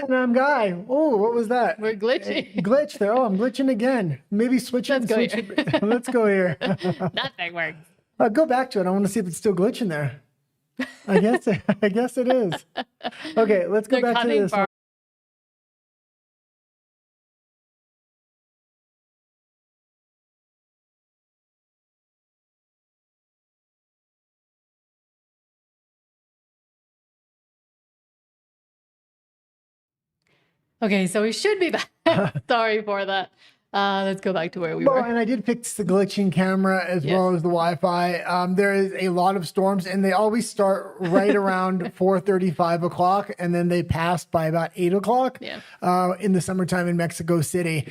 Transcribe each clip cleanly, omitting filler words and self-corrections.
And I'm Guy. Oh, what was that? We're glitching. Glitch there. Oh, I'm glitching again. Maybe switch it. Let's go here. Nothing works. Go back to it. I want to see if it's still glitching there. I guess it is. Okay, let's go back to this. Okay, so we should be back. Sorry for that. Let's go back to where we were. And I did fix the glitching camera as well as the Wi-Fi. There is a lot of storms, and they always start right around 4:30, 5 o'clock, and then they pass by about 8 o'clock in the summertime in Mexico City.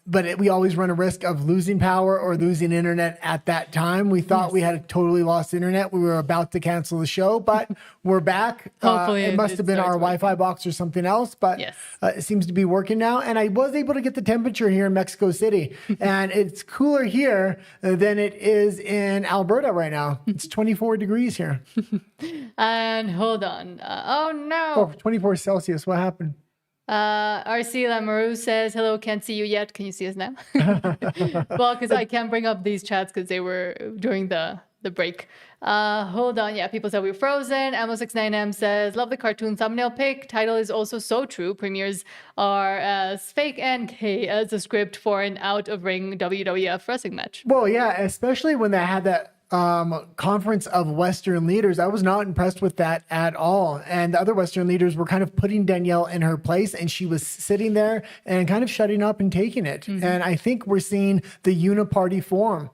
But we always run a risk of losing power or losing internet at that time. We thought we had totally lost internet. We were about to cancel the show, but we're back. Hopefully it must have been our Wi-Fi box or something else, but it seems to be working now. And I was able to get the temperature here in Mexico City, and it's cooler here than it is in Alberta right now. It's 24 degrees here. And hold on. Oh, no. Oh, 24 Celsius. What happened? RC Lamaru says, hello, can't see you yet. Can you see us now? Well, because I can't bring up these chats because they were during the break. Hold on. Yeah, people said we were frozen. Ammo69M says, love the cartoon thumbnail pic. Title is also so true. Premieres are as fake and gay as a script for an out-of-ring WWF wrestling match. Well, yeah, especially when they had that conference of Western leaders. I was not impressed with that at all. And the other Western leaders were kind of putting Danielle in her place, and she was sitting there and kind of shutting up and taking it. And I think we're seeing the uniparty form.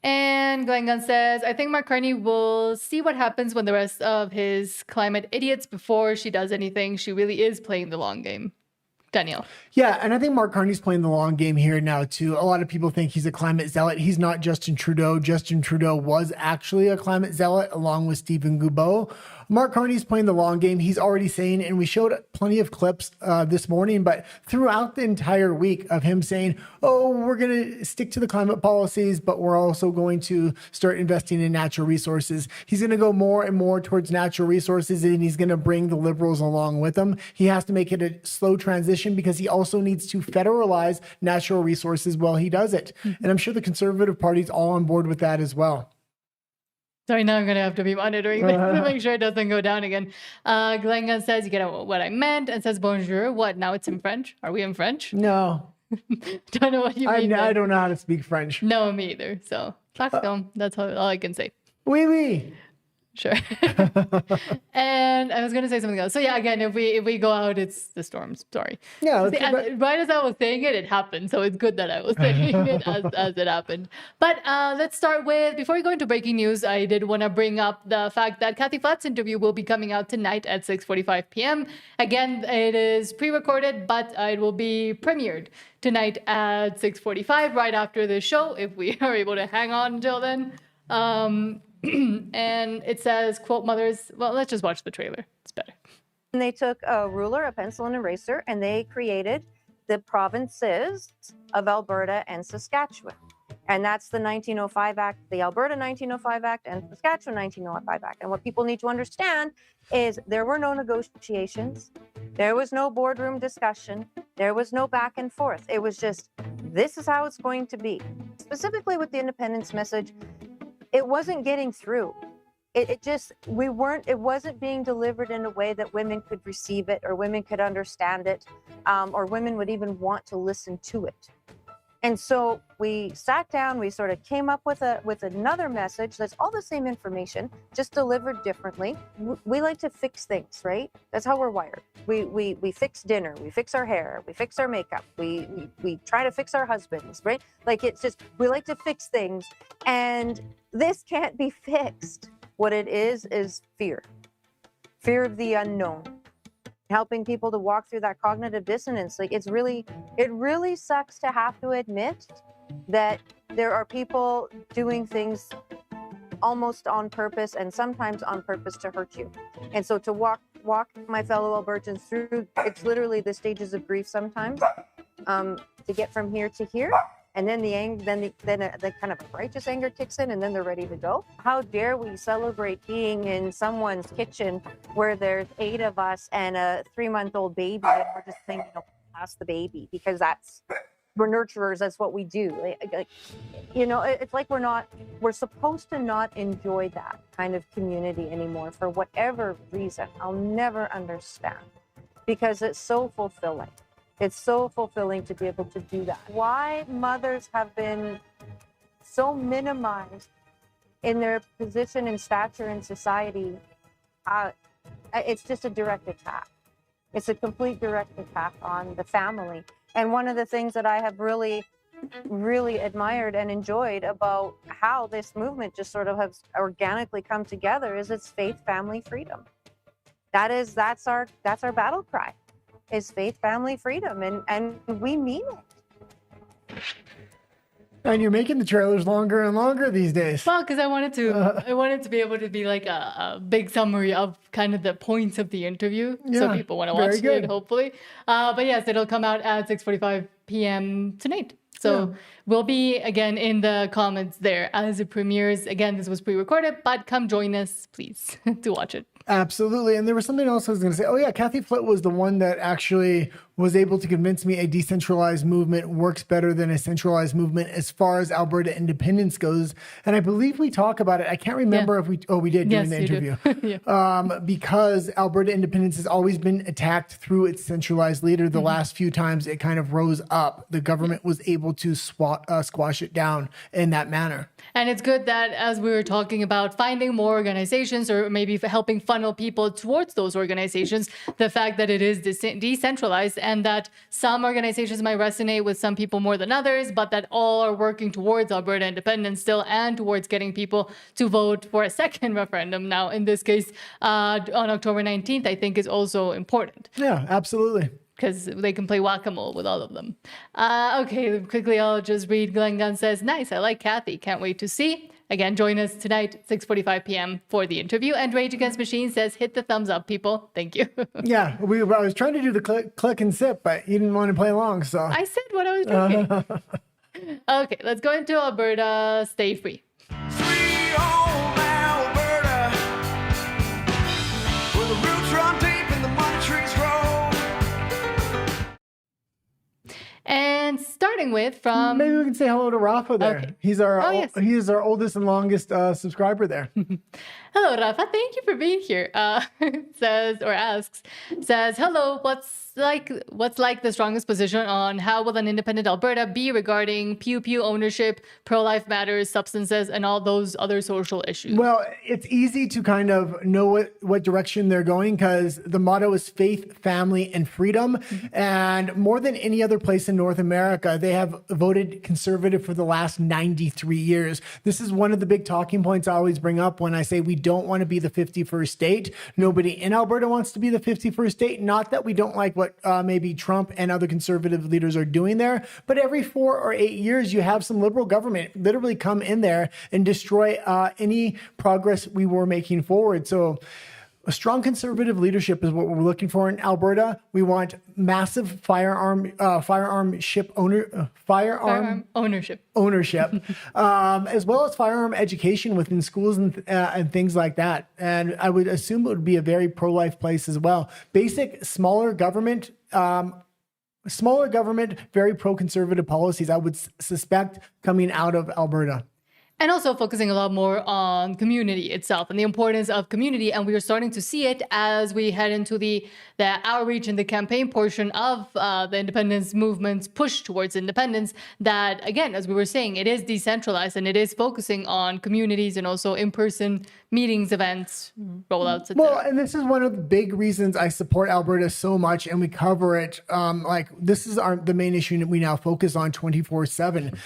And Glenn Gunn says, I think Mark Carney will see what happens when the rest of his climate idiots before she does anything. She really is playing the long game. Danielle. Yeah, and I think Mark Carney's playing the long game here now, too. A lot of people think he's a climate zealot. He's not Justin Trudeau. Justin Trudeau was actually a climate zealot, along with Stephen Guilbeault. Mark Carney's playing the long game. He's already saying, and we showed plenty of clips this morning, but throughout the entire week of him saying, oh, we're going to stick to the climate policies, but we're also going to start investing in natural resources. He's going to go more and more towards natural resources, and he's going to bring the Liberals along with him. He has to make it a slow transition because he also needs to federalize natural resources while he does it. And I'm sure the Conservative Party's all on board with that as well. Sorry, now I'm going to have to be monitoring this to make sure it doesn't go down again. Glenn Gunn says, you get what I meant, and says bonjour. What, now it's in French? Are we in French? No. Don't know what you mean. I don't know how to speak French. No, me either. So, that's all I can say. Oui, oui. Sure. And I was going to say something else. So yeah, again, if we go out, it's the storms. Sorry. Yeah. Right as I was saying it, it happened. So it's good that I was saying it as it happened. But let's start with, before we go into breaking news, I did want to bring up the fact that Kathy Flatt's interview will be coming out tonight at 6:45 p.m. Again, it is pre-recorded, but it will be premiered tonight at 6:45, right after the show, if we are able to hang on until then. And it says, quote, mothers, well, let's just watch the trailer. It's better. And they took a ruler, a pencil, and eraser, and they created the provinces of Alberta and Saskatchewan. And that's the 1905 Act, the Alberta 1905 Act, and Saskatchewan 1905 Act. And what people need to understand is there were no negotiations. There was no boardroom discussion. There was no back and forth. It was just, this is how it's going to be. Specifically with the independence message, it wasn't getting through. It wasn't being delivered in a way that women could receive it, or women could understand it, or women would even want to listen to it. And so we sat down, we sort of came up with another message that's all the same information, just delivered differently. We like to fix things, right? That's how we're wired. We fix dinner, we fix our hair, we fix our makeup, we try to fix our husbands, right? Like, it's just, we like to fix things, and this can't be fixed. What it is fear of the unknown. Helping people to walk through that cognitive dissonance. Like, it really sucks to have to admit that there are people doing things almost on purpose, and sometimes on purpose, to hurt you. And so to walk my fellow Albertans through, it's literally the stages of grief sometimes, to get from here to here. and then the kind of righteous anger kicks in, and then they're ready to go. How dare we celebrate being in someone's kitchen where there's 8 of us and a 3-month-old baby, and we're just thinking, pass the baby, because we're nurturers. That's what we do. It's like we're supposed to not enjoy that kind of community anymore for whatever reason. I'll never understand, because it's so fulfilling. It's so fulfilling to be able to do that. Why mothers have been so minimized in their position and stature in society, it's just a direct attack. It's a complete direct attack on the family. And one of the things that I have really, really admired and enjoyed about how this movement just sort of has organically come together is its faith, family, freedom. That's our battle cry. Is faith, family, freedom, and we mean it. And you're making the trailers longer and longer these days. Well, because I wanted to be able to be like a big summary of kind of the points of the interview, so people want to watch it, hopefully. But yes, it'll come out at 6:45 p.m. tonight. So we'll be, again, in the comments there as it premieres. Again, this was pre-recorded, but come join us, please, to watch it. Absolutely. And there was something else I was going to say. Oh, yeah, Kathy Flitt was the one that actually was able to convince me a decentralized movement works better than a centralized movement as far as Alberta independence goes. And I believe we talk about it. I can't remember if we did during the interview. Because Alberta independence has always been attacked through its centralized leader. The last few times it kind of rose up, the government was able to squash it down in that manner. And it's good that, as we were talking about finding more organizations or maybe helping funnel people towards those organizations, the fact that it is decentralized and that some organizations might resonate with some people more than others, but that all are working towards Alberta independence still and towards getting people to vote for a second referendum. Now, in this case, on October 19th, I think is also important. Yeah, absolutely. Because they can play whack-a-mole with all of them. Okay, quickly, I'll just read. Glenn Gunn says, nice, I like Kathy. Can't wait to see. Again, join us tonight, 6:45 p.m. for the interview. And Rage Against Machine says, hit the thumbs up, people. Thank you. Yeah, I was trying to do the click and sip, but you didn't want to play along, so. I said what I was drinking. Okay, let's go into Alberta. Stay free. Sweet home Alberta, where the roots run deep and the money trees grow. And starting with from... Maybe we can say hello to Rafa there. Okay. He's our oldest and longest subscriber there. Hello, Rafa. Thank you for being here. Asks, hello, what's like the strongest position on how will an independent Alberta be regarding pew-pew ownership, pro-life matters, substances, and all those other social issues? Well, it's easy to kind of know what direction they're going because the motto is faith, family, and freedom. And more than any other place in North America, they have voted conservative for the last 93 years. This is one of the big talking points I always bring up when I say we don't want to be the 51st state. Nobody in Alberta wants to be the 51st state. Not that we don't like what maybe Trump and other conservative leaders are doing there, but every 4 or 8 years, you have some liberal government literally come in there and destroy any progress we were making forward. So a strong conservative leadership is what we're looking for in Alberta. We want massive firearm ownership, as well as firearm education within schools and things like that. And I would assume it would be a very pro-life place as well. Basic, smaller government, very pro-conservative policies, I would suspect, coming out of Alberta. And also focusing a lot more on community itself and the importance of community. And we are starting to see it as we head into the outreach and the campaign portion of the independence movement's push towards independence. That, again, as we were saying, it is decentralized and it is focusing on communities and also in-person meetings, events, rollouts, etc. Well, and this is one of the big reasons I support Alberta so much, and we cover it. This is the main issue that we now focus on 24/7.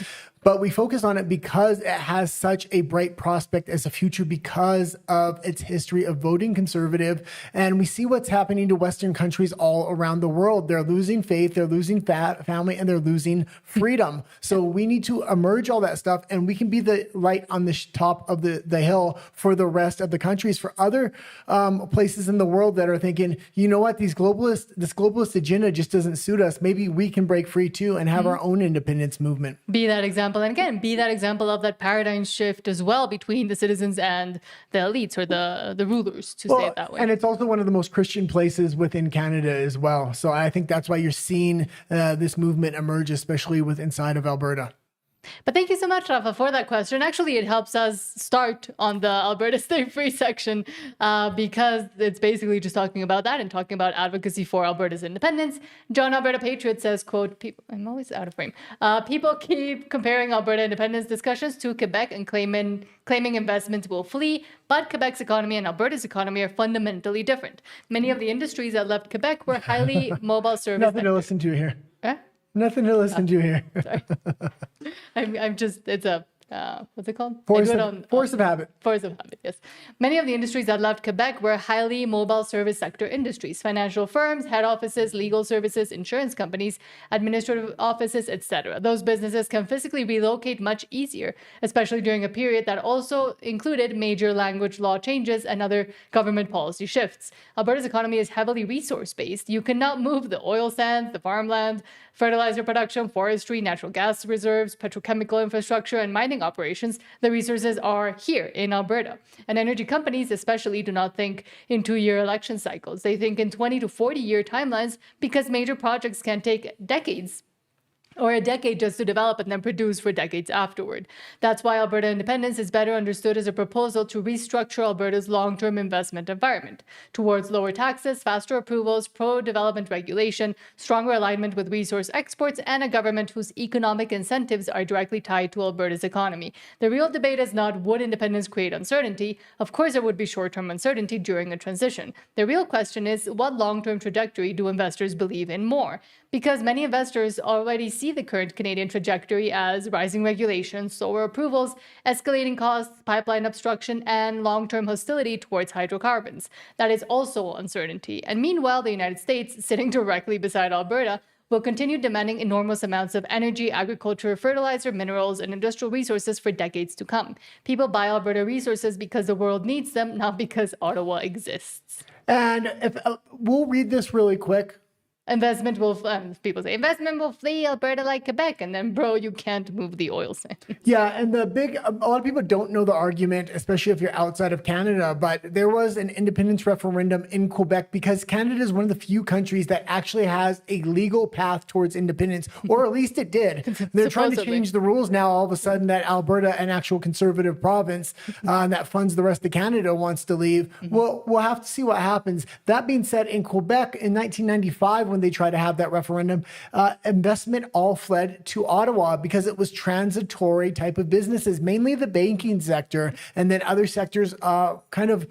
But we focus on it because it has has such a bright prospect as a future because of its history of voting conservative. And we see what's happening to Western countries all around the world. They're losing faith, they're losing family, and they're losing freedom. So we need to emerge all that stuff, and we can be the light on the top of the hill for the rest of the countries, for other places in the world that are thinking, you know what, this globalist agenda just doesn't suit us. Maybe we can break free too and have our own independence movement. Be that example. And again, be that example of that paradigm shift as well between the citizens and the elites or the rulers, to say it that way. And it's also one of the most Christian places within Canada as well. So I think that's why you're seeing this movement emerge, especially with inside of Alberta. But thank you so much, Rafa, for that question. Actually, it helps us start on the Alberta Stay Free section because it's basically just talking about that and talking about advocacy for Alberta's independence. John Alberta Patriot says, quote, I'm always out of frame. People keep comparing Alberta independence discussions to Quebec and claiming investments will flee, but Quebec's economy and Alberta's economy are fundamentally different. Many of the industries that left Quebec were highly mobile service. Nothing to listen to here. Huh? Nothing to listen to here. Sorry. I'm just, it's a, what's it called? Force of habit. Force of habit, yes. Many of the industries that left Quebec were highly mobile service sector industries, financial firms, head offices, legal services, insurance companies, administrative offices, etc. Those businesses can physically relocate much easier, especially during a period that also included major language law changes and other government policy shifts. Alberta's economy is heavily resource-based. You cannot move the oil sands, the farmland, fertilizer production, forestry, natural gas reserves, petrochemical infrastructure, and mining operations. The resources are here in Alberta. And energy companies especially do not think in 2-year election cycles. They think in 20 to 40-year timelines because major projects can take decades or a decade just to develop and then produce for decades afterward. That's why Alberta independence is better understood as a proposal to restructure Alberta's long-term investment environment towards lower taxes, faster approvals, pro-development regulation, stronger alignment with resource exports, and a government whose economic incentives are directly tied to Alberta's economy. The real debate is not would independence create uncertainty. Of course, there would be short-term uncertainty during a transition. The real question is what long-term trajectory do investors believe in more? Because many investors already see the current Canadian trajectory as rising regulations, slower approvals, escalating costs, pipeline obstruction, and long-term hostility towards hydrocarbons. That is also uncertainty. And meanwhile, the United States, sitting directly beside Alberta, will continue demanding enormous amounts of energy, agriculture, fertilizer, minerals, and industrial resources for decades to come. People buy Alberta resources because the world needs them, not because Ottawa exists. And if we'll read this really quick. Investment will, people say, investment will flee Alberta like Quebec. And then, bro, you can't move the oil sands. Yeah, and a lot of people don't know the argument, especially if you're outside of Canada, but there was an independence referendum in Quebec because Canada is one of the few countries that actually has a legal path towards independence, or at least it did. They're trying to change the rules now all of a sudden that Alberta, an actual conservative province that funds the rest of Canada, wants to leave. Well, we'll have to see what happens. That being said, in Quebec in 1995, when they tried to have that referendum, investment all fled to Ottawa because it was transitory type of businesses, mainly the banking sector, and then other sectors kind of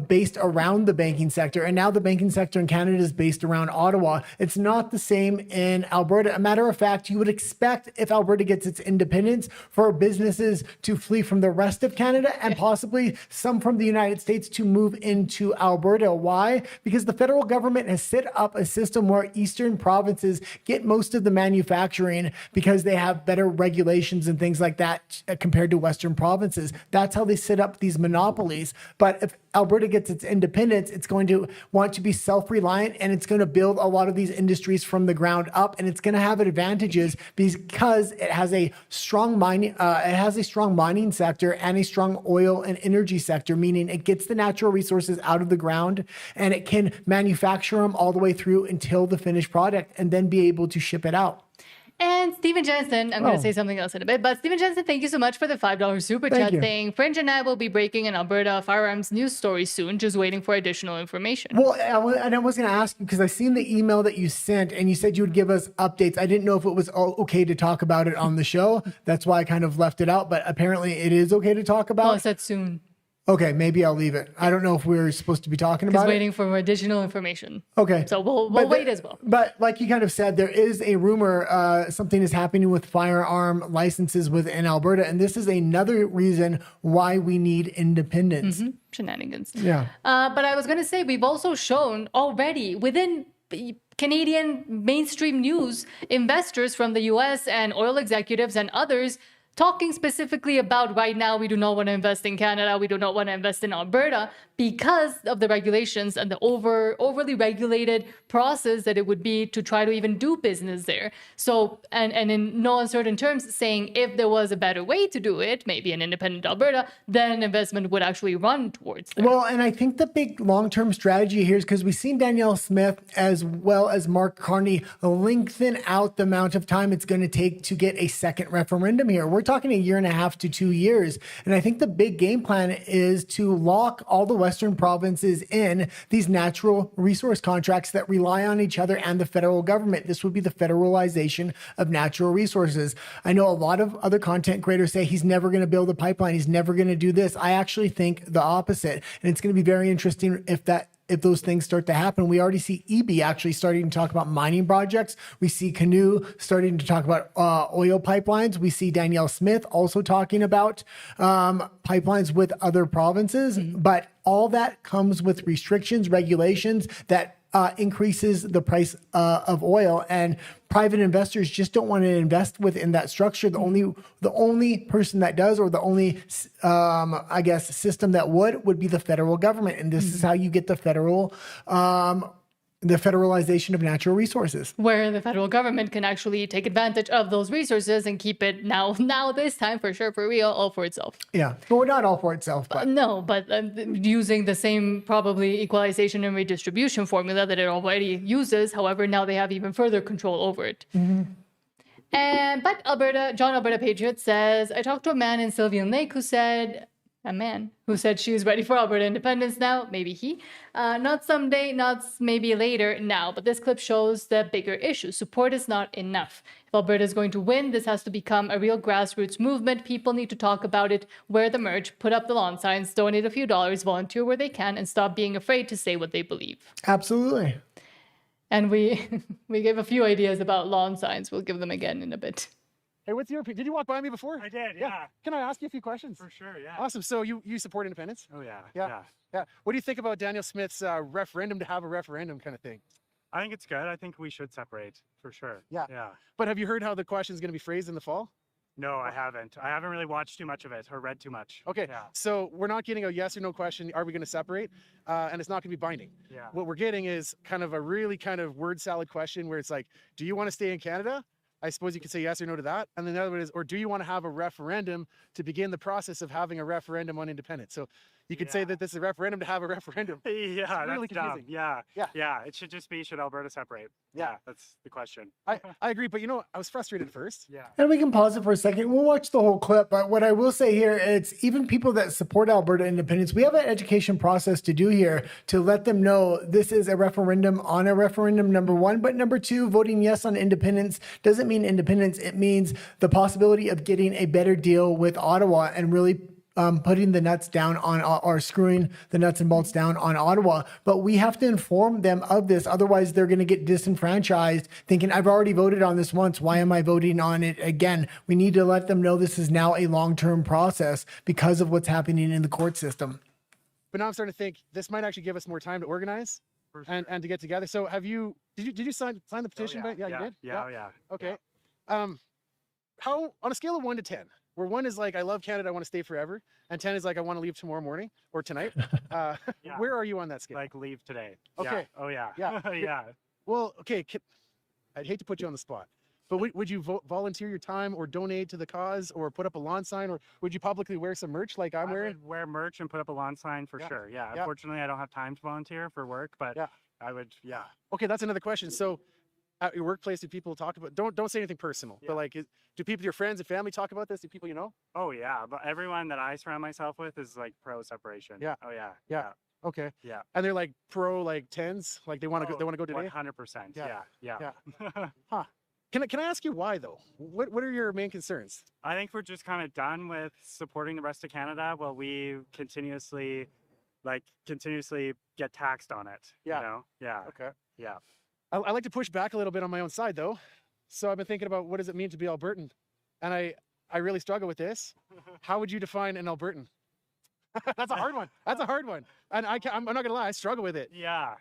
based around the banking sector. And now the banking sector in Canada is based around Ottawa. It's not the same in Alberta. A matter of fact, you would expect if Alberta gets its independence for businesses to flee from the rest of Canada and possibly some from the United States to move into Alberta. Why? Because the federal government has set up a system where eastern provinces get most of the manufacturing because they have better regulations and things like that compared to western provinces. That's how they set up these monopolies. But if Alberta gets its independence, it's going to want to be self-reliant, and it's going to build a lot of these industries from the ground up, and it's going to have advantages because it has a strong mining, sector and a strong oil and energy sector, meaning it gets the natural resources out of the ground and it can manufacture them all the way through until the finished product and then be able to ship it out. And Stephen Jensen, I'm going to say something else in a bit, but Stephen Jensen, thank you so much for the $5 super chat saying, Fringe and I will be breaking an Alberta firearms news story soon, just waiting for additional information. Well, and I was going to ask you, because I seen the email that you sent and you said you would give us updates. I didn't know if it was okay to talk about it on the show. That's why I kind of left it out, but apparently it is okay to talk about. Well, I said soon. Okay, maybe I'll leave it. I don't know if we're supposed to be talking He's about it. waiting for additional information. Okay. So we'll But wait as well. But like you kind of said, there is a rumor something is happening with firearm licenses within Alberta. And this is another reason why we need independence. Shenanigans. Yeah. But I was going to say, we've also shown already within Canadian mainstream news, investors from the US and oil executives and others talking specifically about right now, we do not want to invest in Canada. We do not want to invest in Alberta because of the regulations and the overly regulated process that it would be to try to even do business there. So, and in no uncertain terms, saying if there was a better way to do it, maybe an independent Alberta, then investment would actually run towards there. Well, and I think the big long-term strategy here is because we've seen Danielle Smith as well as Mark Carney lengthen out the amount of time it's going to take to get a second referendum here. We're talking 1.5 to 2 years. And I think the big game plan is to lock all the Western provinces in these natural resource contracts that rely on each other and the federal government. This would be the federalization of natural resources. I know a lot of other content creators say he's never going to build a pipeline. He's never going to do this. I actually think the opposite. And it's going to be very interesting if those things start to happen. We already see EB actually starting to talk about mining projects. We see Canoe starting to talk about oil pipelines. We see Danielle Smith also talking about pipelines with other provinces. But all that comes with restrictions, regulations that increases the price of oil, and private investors just don't want to invest within that structure. The only person that does, or the only I guess system that would be the federal government, and this is how you get the federalization of natural resources, where the federal government can actually take advantage of those resources and keep it now this time for sure, for real, all for itself. Yeah, but we're not all for itself. But no, but using the same probably equalization and redistribution formula that it already uses. However, now they have even further control over it. But John Alberta Patriot says, I talked to a man in Sylvian Lake who said she's ready for Alberta independence now. Maybe he. Not someday, not maybe later, now. But this clip shows the bigger issue. Support is not enough. If Alberta is going to win, this has to become a real grassroots movement. People need to talk about it, wear the merch, put up the lawn signs, donate a few dollars, volunteer where they can, and stop being afraid to say what they believe. Absolutely. And we gave a few ideas about lawn signs. We'll give them again in a bit. Hey, what's your opinion? Did you walk by me before? I did, yeah. Can I ask you a few questions? For sure, yeah. Awesome. So you support independence? Oh, yeah. Yeah. What do you think about Danielle Smith's referendum to have a referendum kind of thing? I think it's good. I think we should separate, for sure. Yeah. Yeah. But have you heard how the question is going to be phrased in the fall? No, I haven't. I haven't really watched too much of it or read too much. Okay. Yeah. So we're not getting a yes or no question. Are we going to separate? And it's not going to be binding. Yeah. What we're getting is kind of a really kind of word salad question where it's like, do you want to stay in Canada? I suppose you could say yes or no to that. And then the other one is, or do you want to have a referendum to begin the process of having a referendum on independence? So you could say that this is a referendum to have a referendum. Yeah, It's really that's dumb. confusing. Yeah. It should just be, should Alberta separate? Yeah, that's the question. I agree, but I was frustrated at first. Yeah. And we can pause it for a second. We'll watch the whole clip. But what I will say here, it's even people that support Alberta independence, we have an education process to do here to let them know this is a referendum on a referendum, number one. But number two, voting yes on independence doesn't mean independence. It means the possibility of getting a better deal with Ottawa and really putting the nuts down on, or screwing the nuts and bolts down on Ottawa. But we have to inform them of this. Otherwise, they're going to get disenfranchised thinking, I've already voted on this once. Why am I voting on it again? We need to let them know this is now a long-term process because of what's happening in the court system. But now I'm starting to think this might actually give us more time to organize and to get together. So did you sign the petition? Oh, yeah. You did? Yeah. Okay. How, on a scale of 1 to 10, where 1 is like, I love Canada, I want to stay forever, and 10 is like, I want to leave tomorrow morning or tonight. Where are you on that scale? Like leave today. Okay. Yeah. Oh, yeah. Yeah. Yeah. Well, okay. I'd hate to put you on the spot, but would you volunteer your time or donate to the cause or put up a lawn sign, or would you publicly wear some merch like I'm wearing? Would wear merch and put up a lawn sign for sure. Yeah. Unfortunately, I don't have time to volunteer for work, but I would, Okay, that's another question. So at your workplace, do people talk about, don't say anything personal, but like, do people, your friends and family talk about this? Do people you know? Oh, yeah. But everyone that I surround myself with is like pro separation. Yeah. Oh, yeah. Yeah. Okay. Yeah. And they're like pro like 10s, like they want to go today? 100%. Yeah. Huh. Can I ask you why though? What are your main concerns? I think we're just kind of done with supporting the rest of Canada while we continuously get taxed on it. Yeah. You know? Yeah. Okay. Yeah. I like to push back a little bit on my own side though. So I've been thinking about what does it mean to be Albertan? And I really struggle with this. How would you define an Albertan? That's a hard one. That's a hard one. And I'm not gonna lie, I struggle with it. Yeah.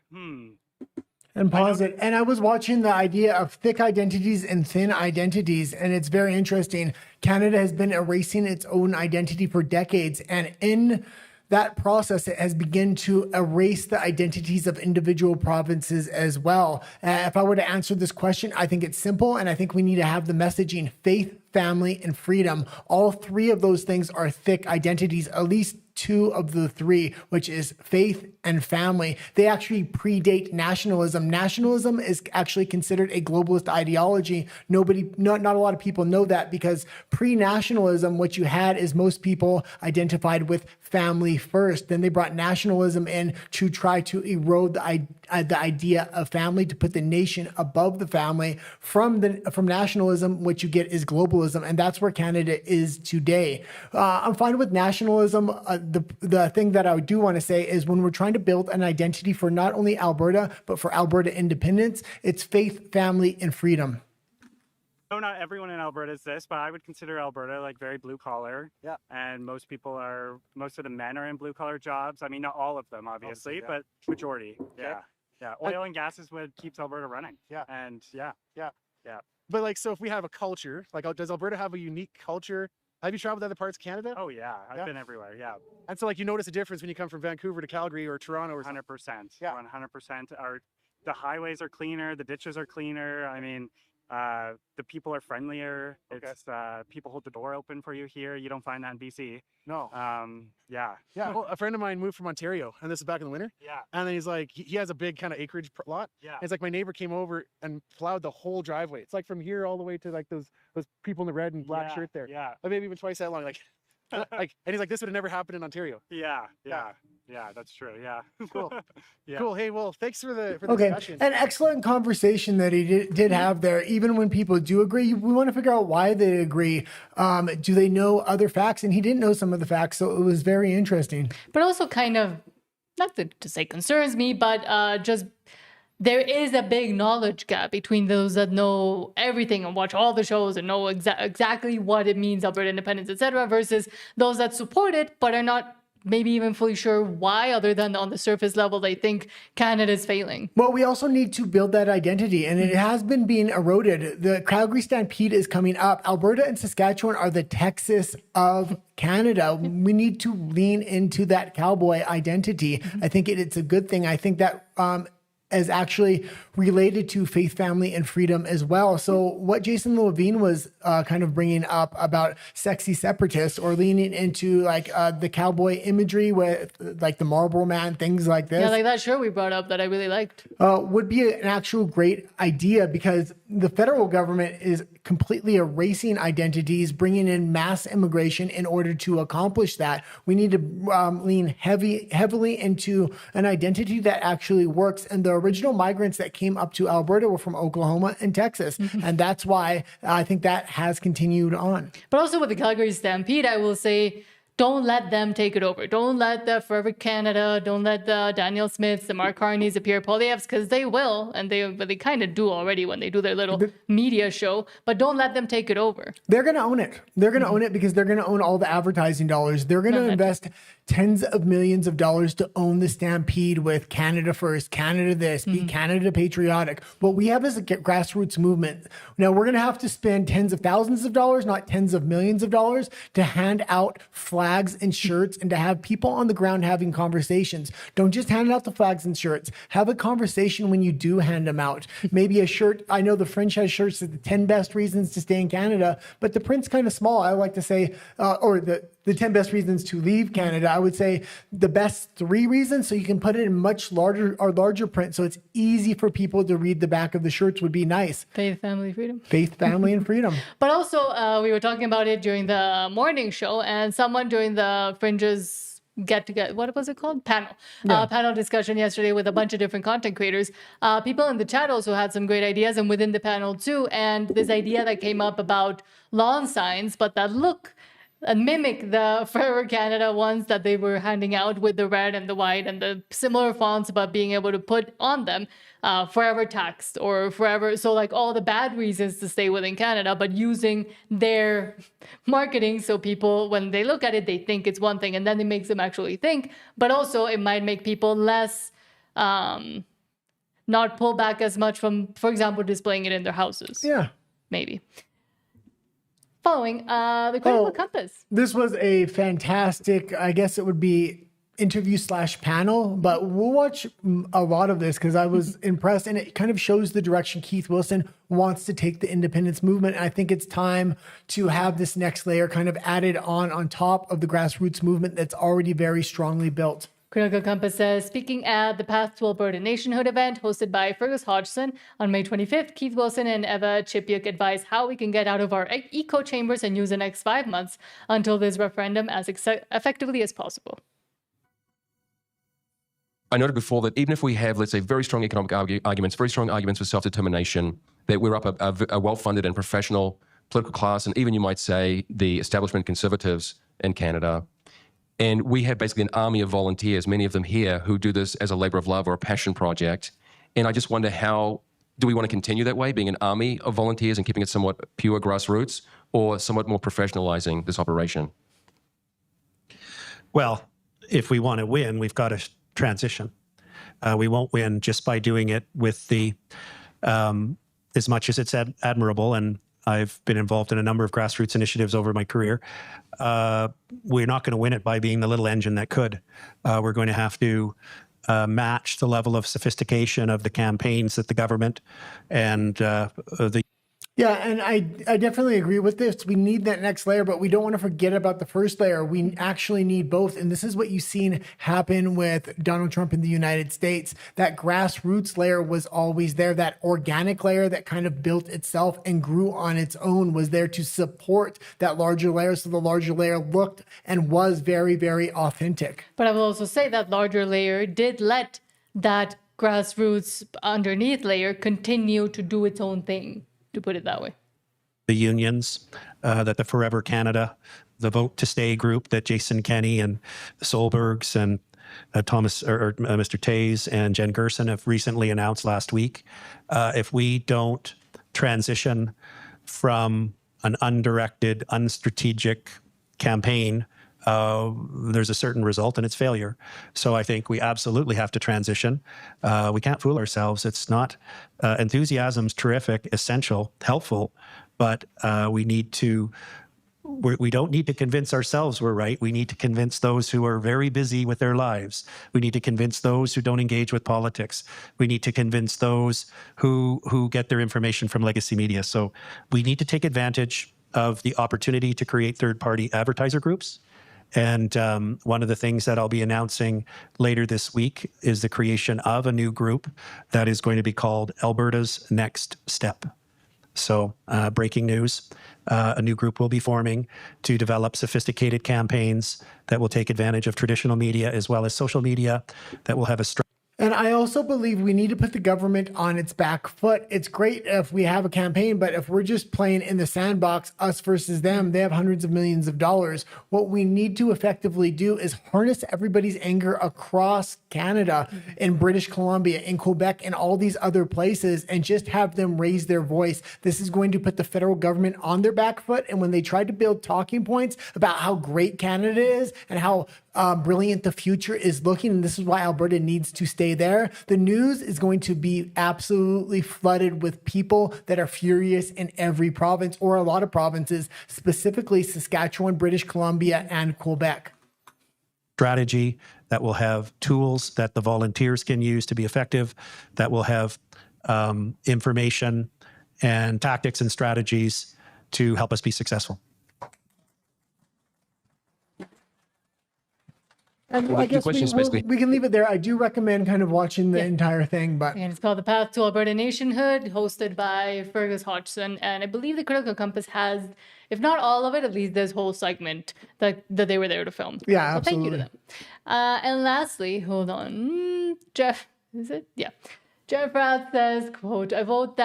And pause it. And I was watching the idea of thick identities and thin identities, and it's very interesting. Canada has been erasing its own identity for decades, and in that process, it has begun to erase the identities of individual provinces as well. If I were to answer this question, I think it's simple, and I think we need to have the messaging: faith, family, and freedom. All three of those things are thick identities, at least two of the three, which is faith and family. They actually predate nationalism. Nationalism is actually considered a globalist ideology. Not a lot of people know that, because pre-nationalism, what you had is most people identified with family first. Then they brought nationalism in to try to erode the idea of family, to put the nation above the family. From nationalism, what you get is globalism, and that's where Canada is today. I'm fine with nationalism. The thing that I do want to say is, when we're trying to build an identity for not only Alberta, but for Alberta independence, it's faith, family, and freedom. No, not everyone in Alberta is this, but I would consider Alberta like very blue collar. Yeah. And most of the men are in blue collar jobs. I mean, not all of them, obviously, but majority. Yeah. Yeah. Oil and gas is what keeps Alberta running. Yeah. And yeah. But like, so if we have a culture, like, does Alberta have a unique culture? Have you traveled to other parts of Canada? Oh yeah, I've been everywhere. Yeah. And so like, you notice a difference when you come from Vancouver to Calgary or Toronto or 100%. Yeah. 100%. The highways are cleaner, the ditches are cleaner. I mean, the people are friendlier. Okay. It's people hold the door open for you here. You don't find that in BC. No. Yeah. Yeah. Well, a friend of mine moved from Ontario, and this is back in the winter. Yeah. And then he's like, he has a big kind of acreage lot. Yeah. And it's like, my neighbor came over and plowed the whole driveway. It's like from here all the way to like those people in the red and black shirt there. Yeah. Like maybe even twice that long. Like, and he's like, this would have never happened in Ontario. Yeah. That's true. Yeah. Cool. Yeah. Cool. Hey, well, thanks for the Okay, discussion. an excellent conversation that he did have there. Even when people do agree, we want to figure out why they agree. Do they know other facts? And he didn't know some of the facts, so it was very interesting. But also kind of, not to say concerns me, but just there is a big knowledge gap between those that know everything and watch all the shows and know exactly what it means, Alberta independence, etc., versus those that support it but are not maybe even fully sure why, other than on the surface level they think Canada is failing. Well, we also need to build that identity, and it has been being eroded. The Calgary Stampede is coming up. Alberta and Saskatchewan are the Texas of Canada. We need to lean into that cowboy identity. I think it's a good thing. I think that is actually related to faith, family, and freedom as well. So what Jason Levine was kind of bringing up about sexy separatists, or leaning into like the cowboy imagery with like the Marlboro Man, things like this. Yeah, like that shirt we brought up that I really liked. Would be an actual great idea, because the federal government is completely erasing identities, bringing in mass immigration in order to accomplish that. We need to lean heavily into an identity that actually works. And the original migrants that came up to Alberta were from Oklahoma and Texas. And that's why I think that has continued on. But also with the Calgary Stampede, I will say, don't let them take it over. Don't let the Forever Canada, don't let the Danielle Smiths, the Mark Carneys, the Pierre Poilievres, because they will, and they kind of do already when they do their little media show, but don't let them take it over. They're going to own it. They're going to own it, because they're going to own all the advertising dollars. They're going to invest tens of millions of dollars to own the Stampede with Canada First, Canada This, be Canada Patriotic. What we have is a grassroots movement. Now, we're going to have to spend tens of thousands of dollars, not tens of millions of dollars, to hand out flags and shirts and to have people on the ground having conversations. Don't just hand out the flags and shirts. Have a conversation when you do hand them out. Maybe a shirt. I know the French has shirts that the 10 best reasons to stay in Canada, but the print's kind of small. I like to say, or the 10 best reasons to leave Canada. I would say the best 3 reasons, so you can put it in much larger print, so it's easy for people to read the back of the shirts, would be nice. Faith, family, freedom. Faith, family, and freedom. But also, we were talking about it during the morning show, and someone during the Fringe's what was it called? Panel discussion yesterday with a bunch of different content creators. People in the chat also had some great ideas, and within the panel too. And this idea that came up about lawn signs, but that look and mimic the Forever Canada ones that they were handing out with the red and the white and the similar fonts, about being able to put on them forever taxed or forever. So like all the bad reasons to stay within Canada, but using their marketing so people, when they look at it, they think it's one thing, and then it makes them actually think. But also it might make people less, not pull back as much from, for example, displaying it in their houses. Yeah. Maybe. Following the Critical Compass. This was a fantastic, I guess it would be interview / panel, but we'll watch a lot of this because I was impressed, and it kind of shows the direction Keith Wilson wants to take the independence movement. And I think it's time to have this next layer kind of added on top of the grassroots movement that's already very strongly built. Critical Compass says, speaking at the Path to Alberta Nationhood event hosted by Fergus Hodgson on May 25th, Keith Wilson and Eva Chipiuk advise how we can get out of our echo chambers and use the next 5 months until this referendum as effectively as possible. I noted before that even if we have, let's say, very strong economic arguments, very strong arguments for self-determination, that we're up a well-funded and professional political class, and even you might say the establishment conservatives in Canada. And we have basically an army of volunteers, many of them here, who do this as a labor of love or a passion project. And I just wonder, how do we want to continue that way, being an army of volunteers and keeping it somewhat pure grassroots, or somewhat more professionalizing this operation? Well, if we want to win, we've got to transition. We won't win just by doing it with the, as much as it's admirable, and I've been involved in a number of grassroots initiatives over my career. We're not going to win it by being the little engine that could. We're going to have to match the level of sophistication of the campaigns that the government and the Yeah, and I definitely agree with this. We need that next layer, but we don't want to forget about the first layer. We actually need both. And this is what you've seen happen with Donald Trump in the United States. That grassroots layer was always there. That organic layer that kind of built itself and grew on its own was there to support that larger layer. So the larger layer looked and was very, very authentic. But I will also say that larger layer did let that grassroots underneath layer continue to do its own thing, to put it that way. The unions, that the Forever Canada, the Vote to Stay group that Jason Kenney and the Solbergs and Mr. Tays and Jen Gerson have recently announced last week. If we don't transition from an undirected, unstrategic campaign, there's a certain result, and it's failure. So I think we absolutely have to transition. We can't fool ourselves. It's not, enthusiasm's terrific, essential, helpful, but we don't need to convince ourselves we're right. We need to convince those who are very busy with their lives. We need to convince those who don't engage with politics. We need to convince those who get their information from legacy media. So we need to take advantage of the opportunity to create third-party advertiser groups. And one of the things that I'll be announcing later this week is the creation of a new group that is going to be called Alberta's Next Step. So breaking news, a new group will be forming to develop sophisticated campaigns that will take advantage of traditional media as well as social media, that will have a strong. And I also believe we need to put the government on its back foot. It's great if we have a campaign, but if we're just playing in the sandbox, us versus them, they have hundreds of millions of dollars. What we need to effectively do is harness everybody's anger across Canada, in British Columbia, in Quebec, and all these other places, and just have them raise their voice. This is going to put the federal government on their back foot. And when they try to build talking points about how great Canada is and how brilliant the future is looking, and this is why Alberta needs to stay there, the news is going to be absolutely flooded with people that are furious in every province, or a lot of provinces, specifically Saskatchewan, British Columbia, and Quebec. Strategy that will have tools that the volunteers can use to be effective, that will have information and tactics and strategies to help us be successful. And Well, I the guess question is we basically- can leave it there. I do recommend kind of watching the entire thing, but And it's called The Path to Alberta Nationhood, hosted by Fergus Hodgson. And I believe the Critical Compass has, if not all of it, at least this whole segment that they were there to film. Yeah, so thank you to absolutely. them. And lastly, hold on. Jeff, is it? Yeah. Jeff Rath says, quote, I love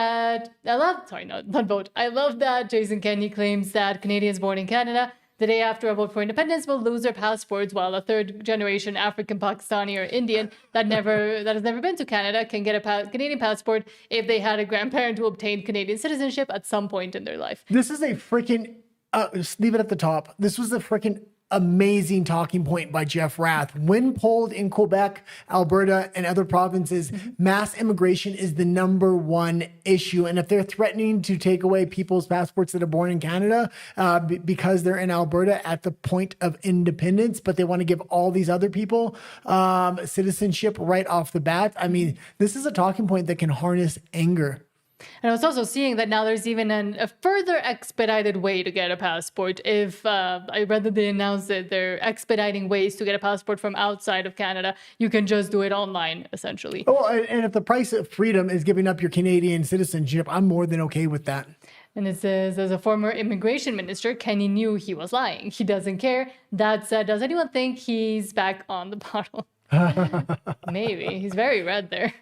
that Jason Kenney claims that Canadians born in Canada the day after a vote for independence will lose their passports, while a third generation African, Pakistani, or Indian that has never been to Canada can get a Canadian passport if they had a grandparent who obtained Canadian citizenship at some point in their life. this is a freaking, just leave it at the top. This was a freaking amazing talking point by Jeff Rath. When polled in Quebec, Alberta, and other provinces, mass immigration is the number one issue. And if they're threatening to take away people's passports that are born in Canada because they're in Alberta at the point of independence, but they want to give all these other people citizenship right off the bat, I mean, this is a talking point that can harness anger. And I was also seeing that now there's even a further expedited way to get a passport. If I read that they announced that they're expediting ways to get a passport from outside of Canada, you can just do it online, essentially. Oh, and if the price of freedom is giving up your Canadian citizenship, I'm more than okay with that. And it says, as a former immigration minister, Kenny knew he was lying. He doesn't care. That said, does anyone think he's back on the bottle? Maybe. He's very red there.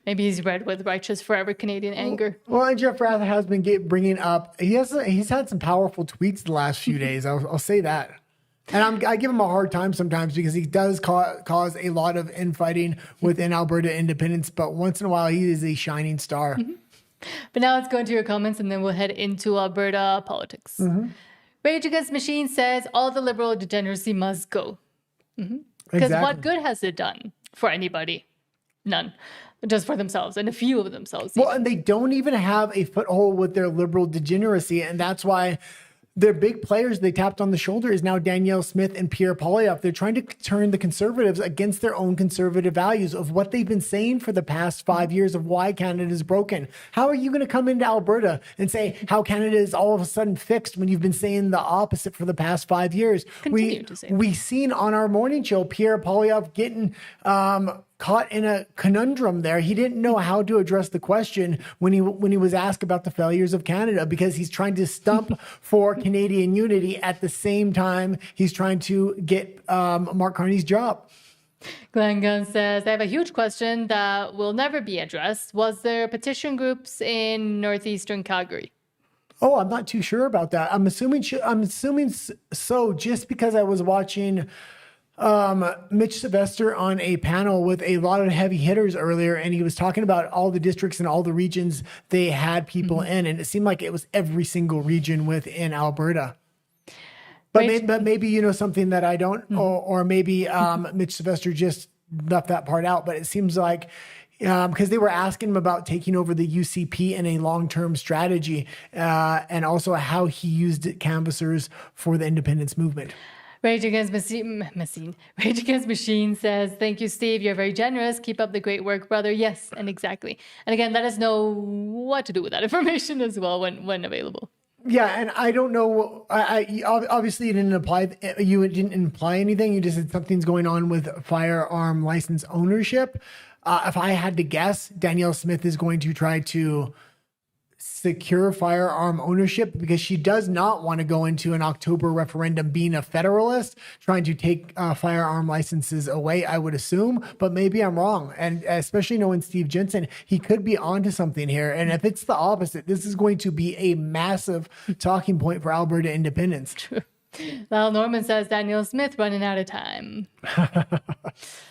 Maybe he's red with righteous forever Canadian anger. Well, and Jeff Rath has been bringing up, he's had some powerful tweets the last few days. I'll say that. And I give him a hard time sometimes because he does cause a lot of infighting within Alberta independence. But once in a while, he is a shining star. But now let's go into your comments and then we'll head into Alberta politics. Rage Against Machine says all the liberal degeneracy must go. Because what good has it done for anybody? None. Just for themselves and a few of themselves. Well, and they don't even have a foothold with their liberal degeneracy. And that's why their big players they tapped on the shoulder is now Danielle Smith and Pierre Poilievre. They're trying to turn the Conservatives against their own conservative values of what they've been saying for the past 5 years of why Canada is broken. How are you going to come into Alberta and say how Canada is all of a sudden fixed when you've been saying the opposite for the past 5 years? Continue to say that. We seen on our morning show Pierre Poilievre getting caught in a conundrum there. He didn't know how to address the question when he was asked about the failures of Canada because he's trying to stump for Canadian unity at the same time he's trying to get Mark Carney's job. Glenn Gunn says, I have a huge question that will never be addressed. Was there petition groups in northeastern Calgary? Oh, I'm not too sure about that. I'm assuming so just because I was watching Mitch Sylvester on a panel with a lot of heavy hitters earlier, and he was talking about all the districts and all the regions they had people in, and it seemed like it was every single region within Alberta. But, maybe you know something that I don't, or maybe Mitch Sylvester just left that part out. But it seems like because they were asking him about taking over the UCP in a long-term strategy, and also how he used canvassers for the independence movement. Rage Against Machine says, thank you, Steve. You're very generous. Keep up the great work, brother. Yes, and exactly. And again, let us know what to do with that information as well when available. Yeah, and I don't know. I obviously you didn't imply anything. You just said something's going on with firearm license ownership. If I had to guess, Danielle Smith is going to try to secure firearm ownership because she does not want to go into an October referendum being a federalist, trying to take firearm licenses away, I would assume, but maybe I'm wrong. And especially knowing Steve Jensen, he could be onto something here. And if it's the opposite, this is going to be a massive talking point for Alberta independence. Well, Norman says Danielle Smith running out of time.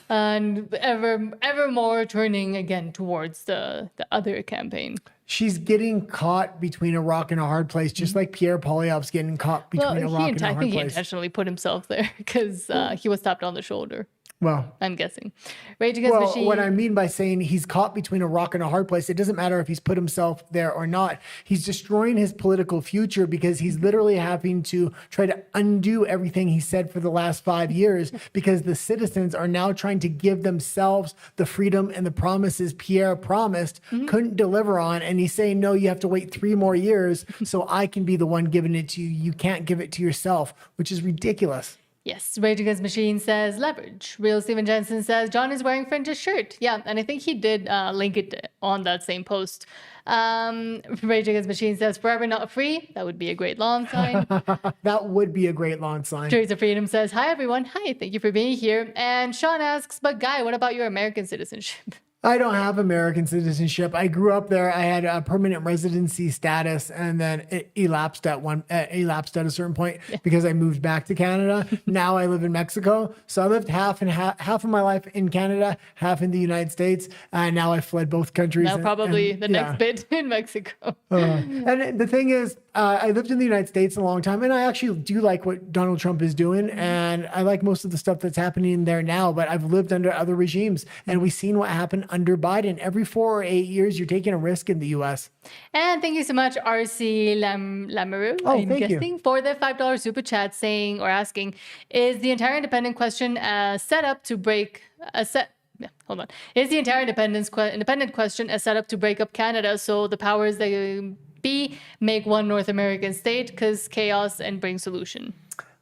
And ever more turning again towards the other campaign. She's getting caught between a rock and a hard place, just like Pierre Poilievre's getting caught between a rock and a hard I think he place. intentionally put himself there because he was tapped on the shoulder. Well, I'm guessing. Rage Against Machine. What I mean by saying he's caught between a rock and a hard place, it doesn't matter if he's put himself there or not. He's destroying his political future because he's literally having to try to undo everything he said for the last 5 years because the citizens are now trying to give themselves the freedom and the promises Pierre promised, couldn't deliver on. And he's saying, no, you have to wait 3 more years so I can be the one giving it to you. You can't give it to yourself, which is ridiculous. Yes, Rage Against Machine says leverage. Real Steven Jensen says John is wearing French's shirt. Yeah, and I think he did link it on that same post. Rage Against Machine says forever not free. That would be a great lawn sign. That would be a great lawn sign. Teresa Freedom says, hi everyone. Hi, thank you for being here. And Sean asks, but Guy, what about your American citizenship? I don't have American citizenship. I grew up there. I had a permanent residency status, and then it elapsed at a certain point because I moved back to Canada. Now I live in Mexico. So I lived half of my life in Canada, half in the United States. And now I fled both countries. Now probably the next bit in Mexico. And the thing is, I lived in the United States a long time, and I actually do like what Donald Trump is doing, and I like most of the stuff that's happening there now, but I've lived under other regimes, and we've seen what happened under Biden. Every 4 or 8 years, you're taking a risk in the U.S. And thank you so much, RC Lamoureux, I'm guessing, for the $5 super chat saying or asking, is the entire independent question set up to break Is the entire independent question a setup to break up Canada so the powers that be make one North American state because chaos and bring solution?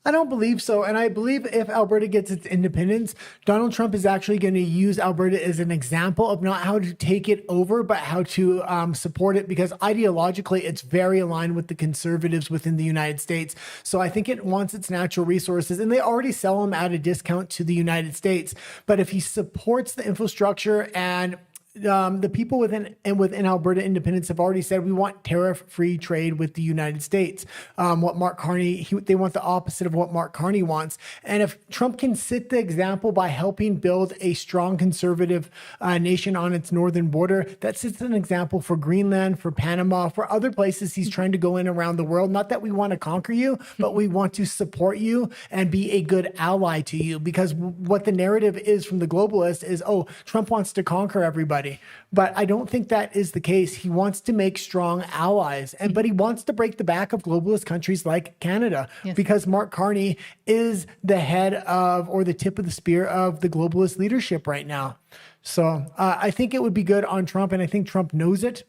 I don't believe so. And I believe if Alberta gets its independence, Donald Trump is actually going to use Alberta as an example of not how to take it over, but how to support it, because ideologically, it's very aligned with the conservatives within the United States. So I think it wants its natural resources, and they already sell them at a discount to the United States. But if he supports the infrastructure and the people within Alberta independence have already said we want tariff-free trade with the United States. What Mark Carney, they want the opposite of what Mark Carney wants. And if Trump can set the example by helping build a strong conservative nation on its northern border, that sets an example for Greenland, for Panama, for other places he's trying to go in around the world. Not that we want to conquer you, but we want to support you and be a good ally to you. Because what the narrative is from the globalists is, oh, Trump wants to conquer everybody. But I don't think that is the case. He wants to make strong allies, but he wants to break the back of globalist countries like Canada, because Mark Carney is the head of, or the tip of the spear of, the globalist leadership right now. So I think it would be good on Trump, and I think Trump knows it,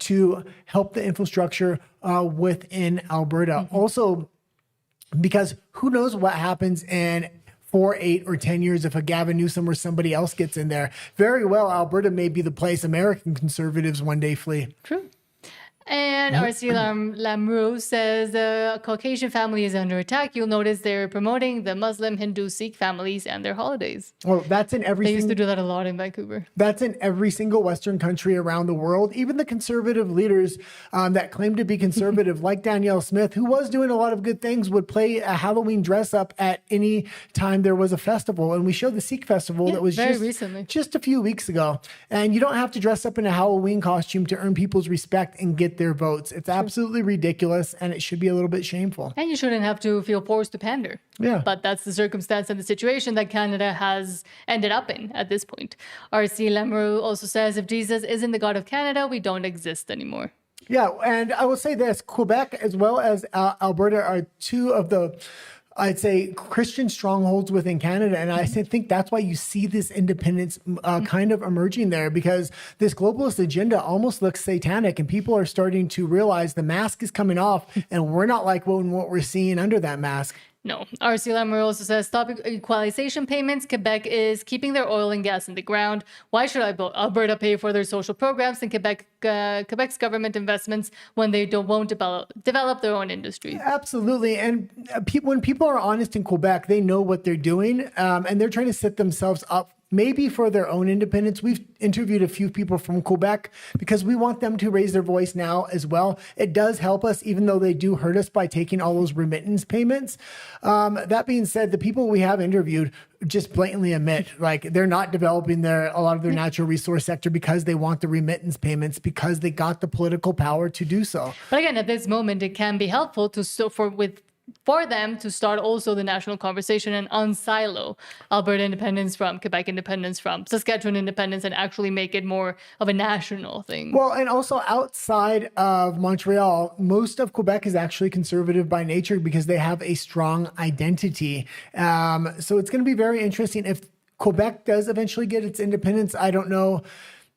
to help the infrastructure within Alberta. Also, because who knows what happens in 4, 8, or 10 years if a Gavin Newsom or somebody else gets in there. Very well, Alberta may be the place American conservatives one day flee. True. And RC Lamoureux says the Caucasian family is under attack. You'll notice they're promoting the Muslim, Hindu, Sikh families and their holidays. Well, that's in every. They used to do that a lot in Vancouver. That's in every single Western country around the world. Even the conservative leaders that claim to be conservative, like Danielle Smith, who was doing a lot of good things, would play a Halloween dress up at any time there was a festival. And we showed the Sikh festival that was just a few weeks ago. And you don't have to dress up in a Halloween costume to earn people's respect and get their votes. It's absolutely ridiculous, and it should be a little bit shameful. And you shouldn't have to feel forced to pander. Yeah. But that's the circumstance and the situation that Canada has ended up in at this point. RC Lamoureux also says, if Jesus isn't the God of Canada, we don't exist anymore. Yeah, and I will say this, Quebec as well as Alberta are two of the, I'd say, Christian strongholds within Canada. And I think that's why you see this independence kind of emerging there, because this globalist agenda almost looks satanic, and people are starting to realize the mask is coming off and we're not like what we're seeing under that mask. No. RC Lamoureux also says, stop equalization payments. Quebec is keeping their oil and gas in the ground. Why should Alberta pay for their social programs and Quebec's government investments when they won't develop their own industries? Absolutely. And when people are honest in Quebec, they know what they're doing, and they're trying to set themselves up maybe for their own independence. We've interviewed a few people from Quebec because we want them to raise their voice now as well. It does help us, even though they do hurt us by taking all those remittance payments. That being said, the people we have interviewed just blatantly admit, like, they're not developing a lot of their natural resource sector because they want the remittance payments, because they got the political power to do so. But again, at this moment, it can be helpful for them to start also the national conversation and unsilo Alberta independence from Quebec independence from Saskatchewan independence, and actually make it more of a national thing. Well, and also outside of Montreal, most of Quebec is actually conservative by nature because they have a strong identity. So it's going to be very interesting if Quebec does eventually get its independence. I don't know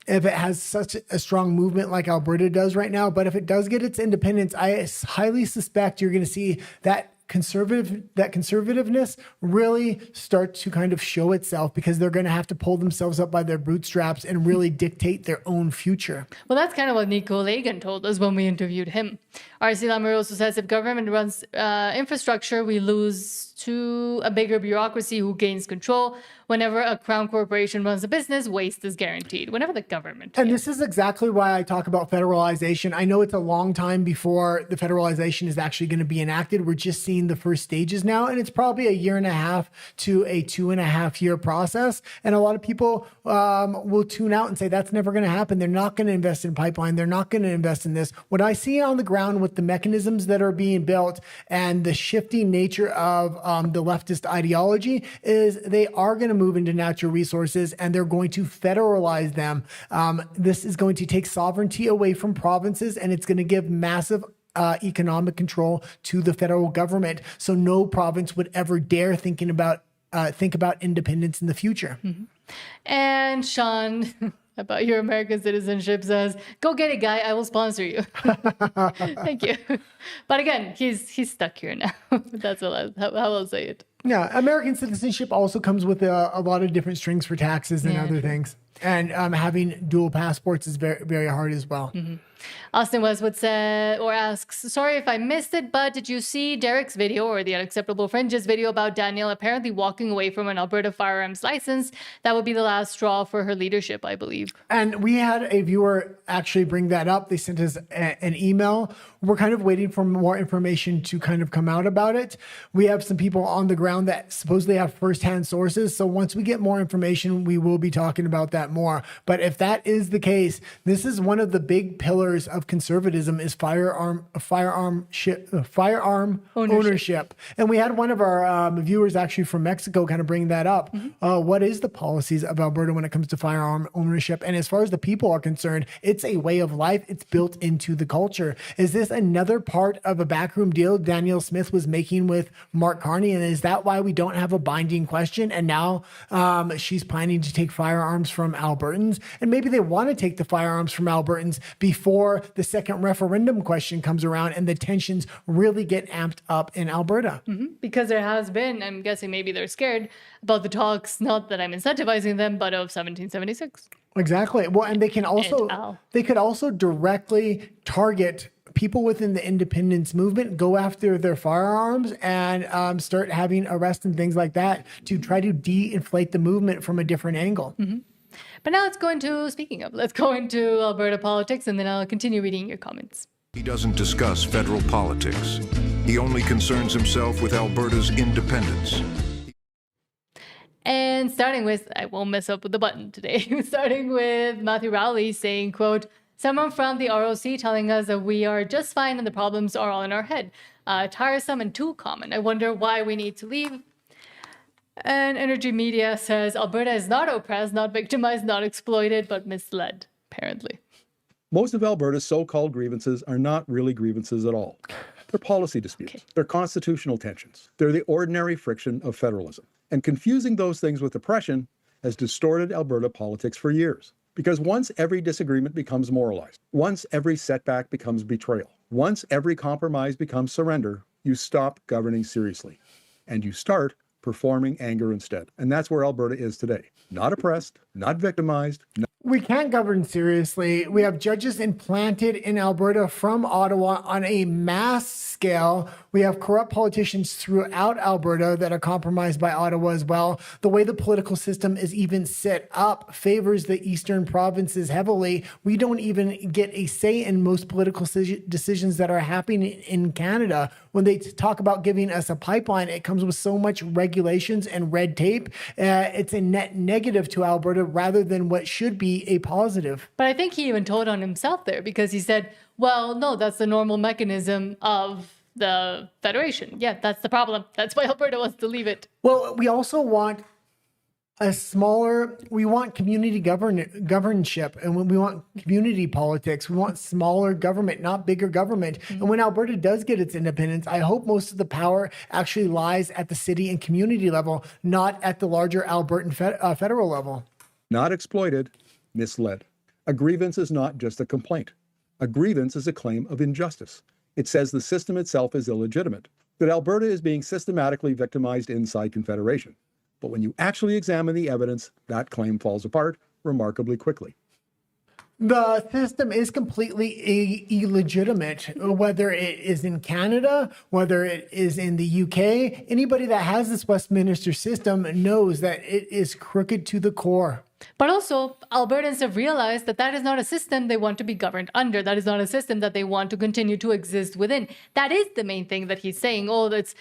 if it has such a strong movement like Alberta does right now. But if it does get its independence, I highly suspect you're going to see that conservativeness really start to kind of show itself, because they're going to have to pull themselves up by their bootstraps and really dictate their own future. Well, that's kind of what Nico Lagan told us when we interviewed him. RC Lamoureux says if government runs infrastructure, we lose to a bigger bureaucracy who gains control. Whenever a crown corporation runs a business, waste is guaranteed. Whenever the government. And this is exactly why I talk about federalization. I know it's a long time before the federalization is actually going to be enacted. We're just seeing the first stages now, and it's probably 1.5 to a 2.5 year process. And a lot of people will tune out and say that's never going to happen. They're not going to invest in pipeline. They're not going to invest in this. What I see on the ground with the mechanisms that are being built and the shifting nature of the leftist ideology is they are going to move into natural resources, and they're going to federalize them. This is going to take sovereignty away from provinces, and it's going to give massive economic control to the federal government. So no province would ever dare think about independence in the future. Mm-hmm. And Sean, about your American citizenship, says, "Go get it, guy. I will sponsor you." Thank you. But again, he's stuck here now. That's how I'll say it. Yeah, American citizenship also comes with a lot of different strings for taxes and other things. And having dual passports is very, very hard as well. Mm-hmm. Austin Westwood said or asks, sorry if I missed it, but did you see Derek's video or the Unacceptable Fringes video about Danielle apparently walking away from an Alberta firearms license? That would be the last straw for her leadership, I believe. And we had a viewer actually bring that up. They sent us an email. We're kind of waiting for more information to kind of come out about it. We have some people on the ground that supposedly have firsthand sources. So once we get more information, we will be talking about that more. But if that is the case, this is one of the big pillars of conservatism is firearm ownership. And we had one of our viewers actually from Mexico kind of bring that up. Mm-hmm. What is the policies of Alberta when it comes to firearm ownership? And as far as the people are concerned, it's a way of life. It's built into the culture. Is this another part of a backroom deal Danielle Smith was making with Mark Carney? And is that why we don't have a binding question? And now she's planning to take firearms from Albertans. And maybe they want to take the firearms from Albertans before the second referendum question comes around and the tensions really get amped up in Alberta. Mm-hmm. Because there has been, I'm guessing maybe they're scared about the talks, not that I'm incentivizing them, but of 1776. Exactly. Well, and they could also directly target people within the independence movement, go after their firearms and start having arrests and things like that to try to de-inflate the movement from a different angle. Mm-hmm. But now let's go into Alberta politics, and then I'll continue reading your comments. He doesn't discuss federal politics. He only concerns himself with Alberta's independence. And starting with, I won't mess up with the button today, starting with Matthew Rowley saying, quote, someone from the ROC telling us that we are just fine and the problems are all in our head. Tiresome and too common. I wonder why we need to leave. And Energy Media says Alberta is not oppressed, not victimized, not exploited, but misled, apparently. Most of Alberta's so-called grievances are not really grievances at all. They're policy disputes. Okay. They're constitutional tensions. They're the ordinary friction of federalism. And confusing those things with oppression has distorted Alberta politics for years. Because once every disagreement becomes moralized, once every setback becomes betrayal, once every compromise becomes surrender, you stop governing seriously. And you start performing anger instead. And that's where Alberta is today. Not oppressed, not victimized. We can't govern seriously. We have judges implanted in Alberta from Ottawa on a mass scale. We have corrupt politicians throughout Alberta that are compromised by Ottawa as well. The way the political system is even set up favors the eastern provinces heavily. We don't even get a say in most political decisions that are happening in Canada. When they talk about giving us a pipeline, it comes with so much regulations and red tape. It's a net negative to Alberta rather than what should be a positive. But I think he even told on himself there because he said, well, no, that's the normal mechanism of the Federation. Yeah, that's the problem. That's why Alberta wants to leave it. Well, we also want we want community governorship, and we want community politics. We want smaller government, not bigger government. Mm-hmm. And when Alberta does get its independence, I hope most of the power actually lies at the city and community level, not at the larger Albertan federal level. Not exploited, misled. A grievance is not just a complaint. A grievance is a claim of injustice. It says the system itself is illegitimate. that Alberta is being systematically victimized inside Confederation. But when you actually examine the evidence, that claim falls apart remarkably quickly. The system is completely illegitimate, whether it is in Canada, whether it is in the UK. Anybody that has this Westminster system knows that it is crooked to the core. But also, Albertans have realized that that is not a system they want to be governed under. That is not a system that they want to continue to exist within. That is the main thing that he's saying. Oh, that's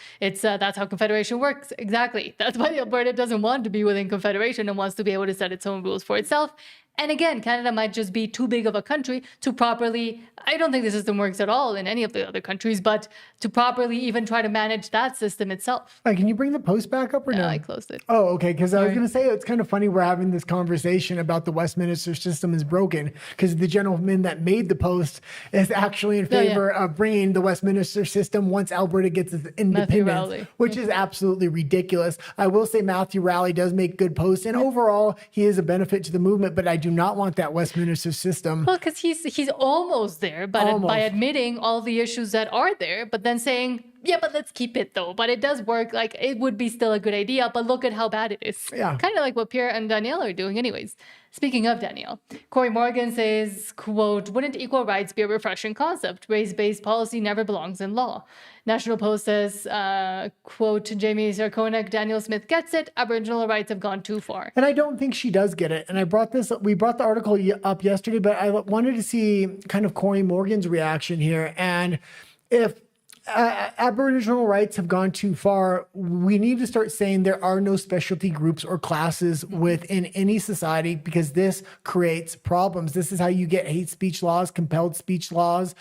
how Confederation works. Exactly. That's why Alberta doesn't want to be within Confederation and wants to be able to set its own rules for itself. And again, Canada might just be too big of a country to properly, I don't think the system works at all in any of the other countries, but to properly even try to manage that system itself. Can you bring the post back up or no? I closed it. Oh, okay. Because I was Sorry. going to say, it's kind of funny we're having this conversation about the Westminster system is broken, because the gentleman that made the post is actually in favor of bringing the Westminster system once Alberta gets its independence, Rowley. which is absolutely ridiculous. I will say Matthew Rowley does make good posts, and overall, he is a benefit to the movement, but I do not want that Westminster system. Well, because he's almost there, but Almost. by admitting all the issues that are there, but then saying, yeah, but let's keep it though. But it does work. Like, it would be still a good idea, but look at how bad it is. Yeah. Kind of like what Pierre and Danielle are doing anyways. Speaking of Danielle, Corey Morgan says, quote, wouldn't equal rights be a refreshing concept? Race-based policy never belongs in law. National Post says, quote, Jamie Sarkonik, Daniel Smith gets it. Aboriginal rights have gone too far. And I don't think she does get it. And we brought the article up yesterday, but I wanted to see kind of Corey Morgan's reaction here. And if Aboriginal rights have gone too far, we need to start saying there are no specialty groups or classes within any society, because this creates problems. This is how you get hate speech laws, compelled speech laws,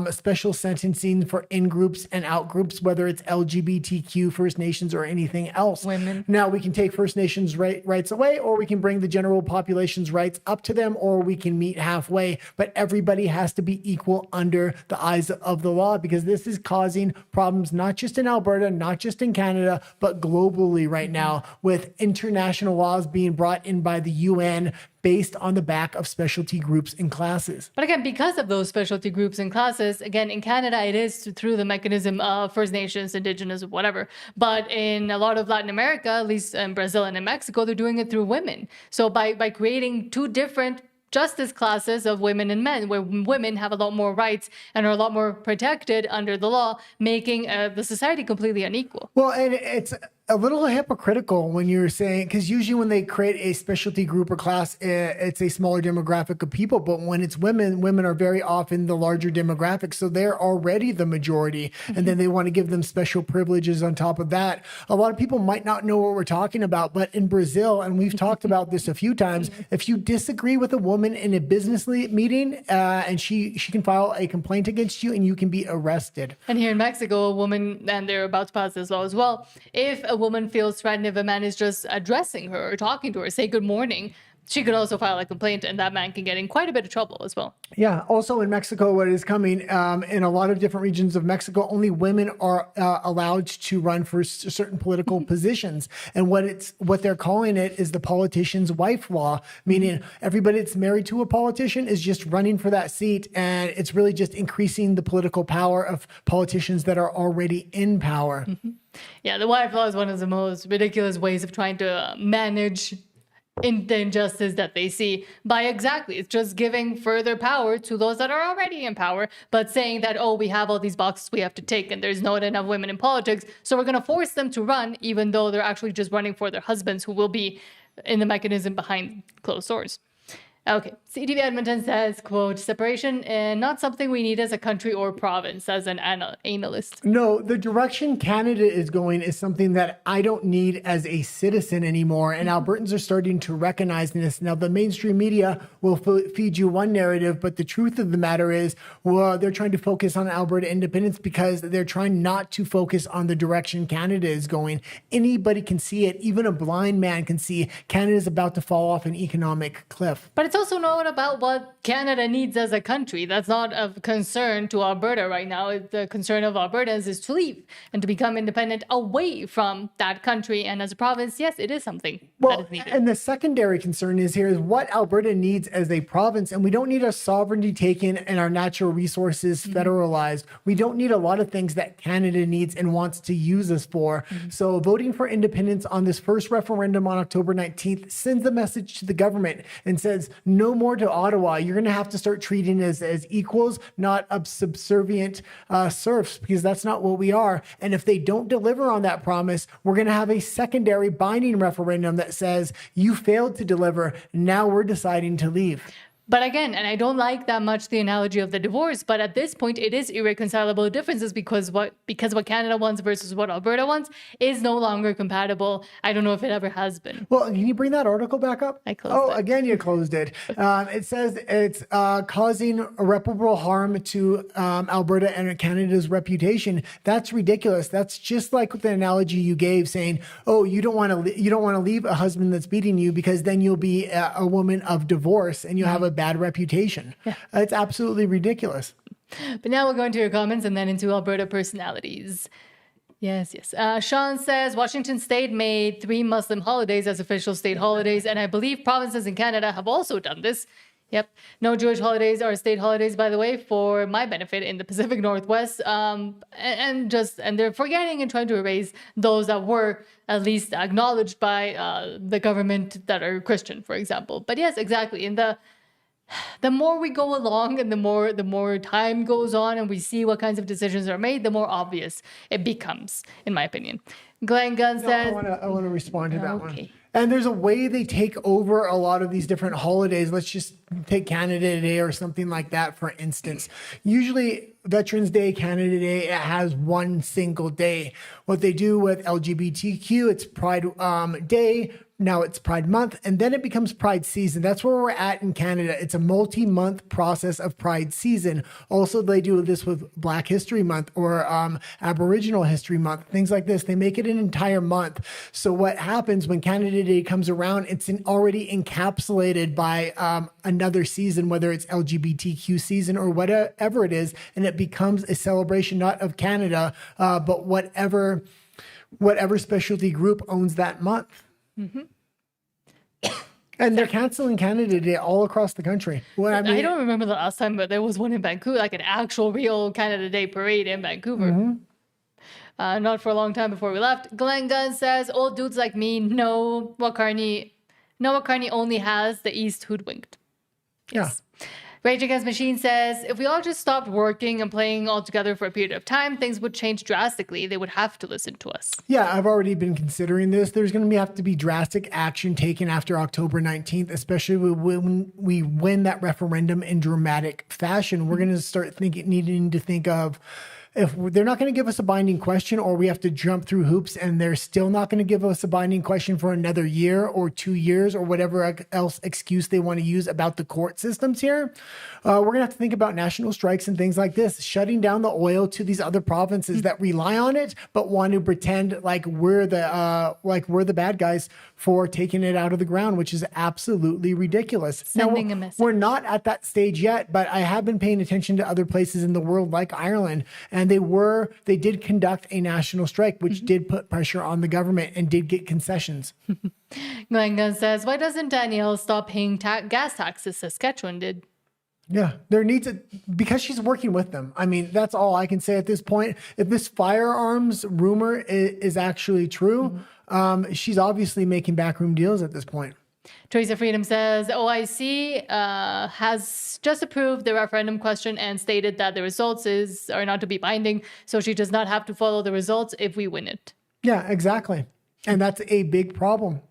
special sentencing for in-groups and out-groups, whether it's LGBTQ, First Nations, or anything else. Women. Now, we can take First Nations rights away, or we can bring the general population's rights up to them, or we can meet halfway. But everybody has to be equal under the eyes of the law, because this is causing problems not just in Alberta, not just in Canada, but globally right now, with international laws being brought in by the UN based on the back of specialty groups and classes. But again, because of those specialty groups and classes, again, in Canada, it is through the mechanism of First Nations, Indigenous, whatever. But in a lot of Latin America, at least in Brazil and in Mexico, they're doing it through women. So by creating two different justice classes of women and men, where women have a lot more rights and are a lot more protected under the law, making the society completely unequal. Well, and it's a little hypocritical when you're saying, because usually when they create a specialty group or class, it's a smaller demographic of people. But when it's women, women are very often the larger demographic. So they're already the majority. And then they want to give them special privileges on top of that. A lot of people might not know what we're talking about, but in Brazil, and we've talked about this a few times, if you disagree with a woman in a business meeting, and she can file a complaint against you and you can be arrested. And here in Mexico, a woman, and they're about to pass this law as well, if a woman feels threatened, if a man is just addressing her or talking to her, say good morning, she could also file a complaint, and that man can get in quite a bit of trouble as well. Yeah. Also in Mexico, what is coming, in a lot of different regions of Mexico, only women are allowed to run for certain political positions. And what they're calling it is the politician's wife law, meaning everybody that's married to a politician is just running for that seat. And it's really just increasing the political power of politicians that are already in power. Yeah, the wife law is one of the most ridiculous ways of trying to manage in the injustice that they see by it's just giving further power to those that are already in power, but saying that, oh, we have all these boxes we have to take and there's not enough women in politics, so we're going to force them to run, even though they're actually just running for their husbands, who will be in the mechanism behind closed doors. Okay, CTV Edmonton says, quote, separation not something we need as a country or province, as an analyst. No, the direction Canada is going is something that I don't need as a citizen anymore. And Albertans are starting to recognize this. Now, the mainstream media will feed you one narrative, but the truth of the matter is, well, they're trying to focus on Alberta independence because they're trying not to focus on the direction Canada is going. Anybody can see it. Even a blind man can see Canada is about to fall off an economic cliff. But it's also not about what Canada needs as a country. That's not of concern to Alberta right now. The concern of Albertans is to leave and to become independent away from that country. And as a province, yes, it is something that is needed. And the secondary concern is what Alberta needs as a province. And we don't need our sovereignty taken and our natural resources federalized. We don't need a lot of things that Canada needs and wants to use us for. So voting for independence on this first referendum on October 19th sends a message to the government and says, no more to Ottawa. You're going to have to start treating us as equals, not subservient serfs, because that's not what we are. And if they don't deliver on that promise, we're going to have a secondary binding referendum that says, you failed to deliver. Now we're deciding to leave. But again, and I don't like that much the analogy of the divorce, but at this point, it is irreconcilable differences because what Canada wants versus what Alberta wants is no longer compatible. I don't know if it ever has been. Well, can you bring that article back up? I closed it. Again, you closed it. It says it's causing irreparable harm to Alberta and Canada's reputation. That's ridiculous. That's just like the analogy you gave, saying, "Oh, you don't want to leave a husband that's beating you because then you'll be a woman of divorce and you'll have a bad reputation." Yeah. It's absolutely ridiculous. But now we'll go into your comments and then into Alberta personalities. Yes. Sean says, Washington State made 3 Muslim holidays as official state holidays, and I believe provinces in Canada have also done this. Yep. No Jewish holidays are state holidays, by the way, for my benefit in the Pacific Northwest. And they're forgetting and trying to erase those that were at least acknowledged by the government that are Christian, for example. But yes, exactly. In the more we go along and the more time goes on and we see what kinds of decisions are made, the more obvious it becomes, in my opinion. Glenn Gunn says... I want to respond to that one. And there's a way they take over a lot of these different holidays. Let's just take Canada Day or something like that, for instance. Usually Veterans Day, Canada Day, it has one single day. What they do with LGBTQ, it's Pride Day. Now it's Pride Month, and then it becomes Pride Season. That's where we're at in Canada. It's a multi-month process of Pride Season. Also, they do this with Black History Month or Aboriginal History Month, things like this. They make it an entire month. So what happens when Canada Day comes around, it's already encapsulated by another season, whether it's LGBTQ season or whatever it is, and it becomes a celebration not of Canada, but whatever specialty group owns that month. Mm-hmm. And they're canceling Canada Day all across the country. Well, I mean, I don't remember the last time, but there was one in Vancouver, like an actual real Canada Day parade in Vancouver. Mm-hmm. Not for a long time before we left. Glenn Gunn says, old dudes like me know what Carney only has the East hoodwinked. Yes. Yeah. Rage Against Machine says, if we all just stopped working and playing all together for a period of time, things would change drastically. They would have to listen to us. Yeah, I've already been considering this. There's going to have to be drastic action taken after October 19th, especially when we win that referendum in dramatic fashion. We're going to start needing to think of, if they're not going to give us a binding question, or we have to jump through hoops and they're still not going to give us a binding question for another year or 2 years or whatever else excuse they want to use about the court systems here, we're going to have to think about national strikes and things like this, shutting down the oil to these other provinces that rely on it but want to pretend like we're the bad guys for taking it out of the ground, which is absolutely ridiculous. Sending a message. We're not at that stage yet, but I have been paying attention to other places in the world like Ireland. And they did conduct a national strike, which did put pressure on the government and did get concessions. Glenn Gunn says, why doesn't Danielle stop paying gas taxes? Saskatchewan did. Yeah, there needs because she's working with them. I mean, that's all I can say at this point. If this firearms rumor is actually true, she's obviously making backroom deals at this point. Teresa Freedom says, OIC has just approved the referendum question and stated that the results are not to be binding, so she does not have to follow the results if we win it. Yeah, exactly. And that's a big problem.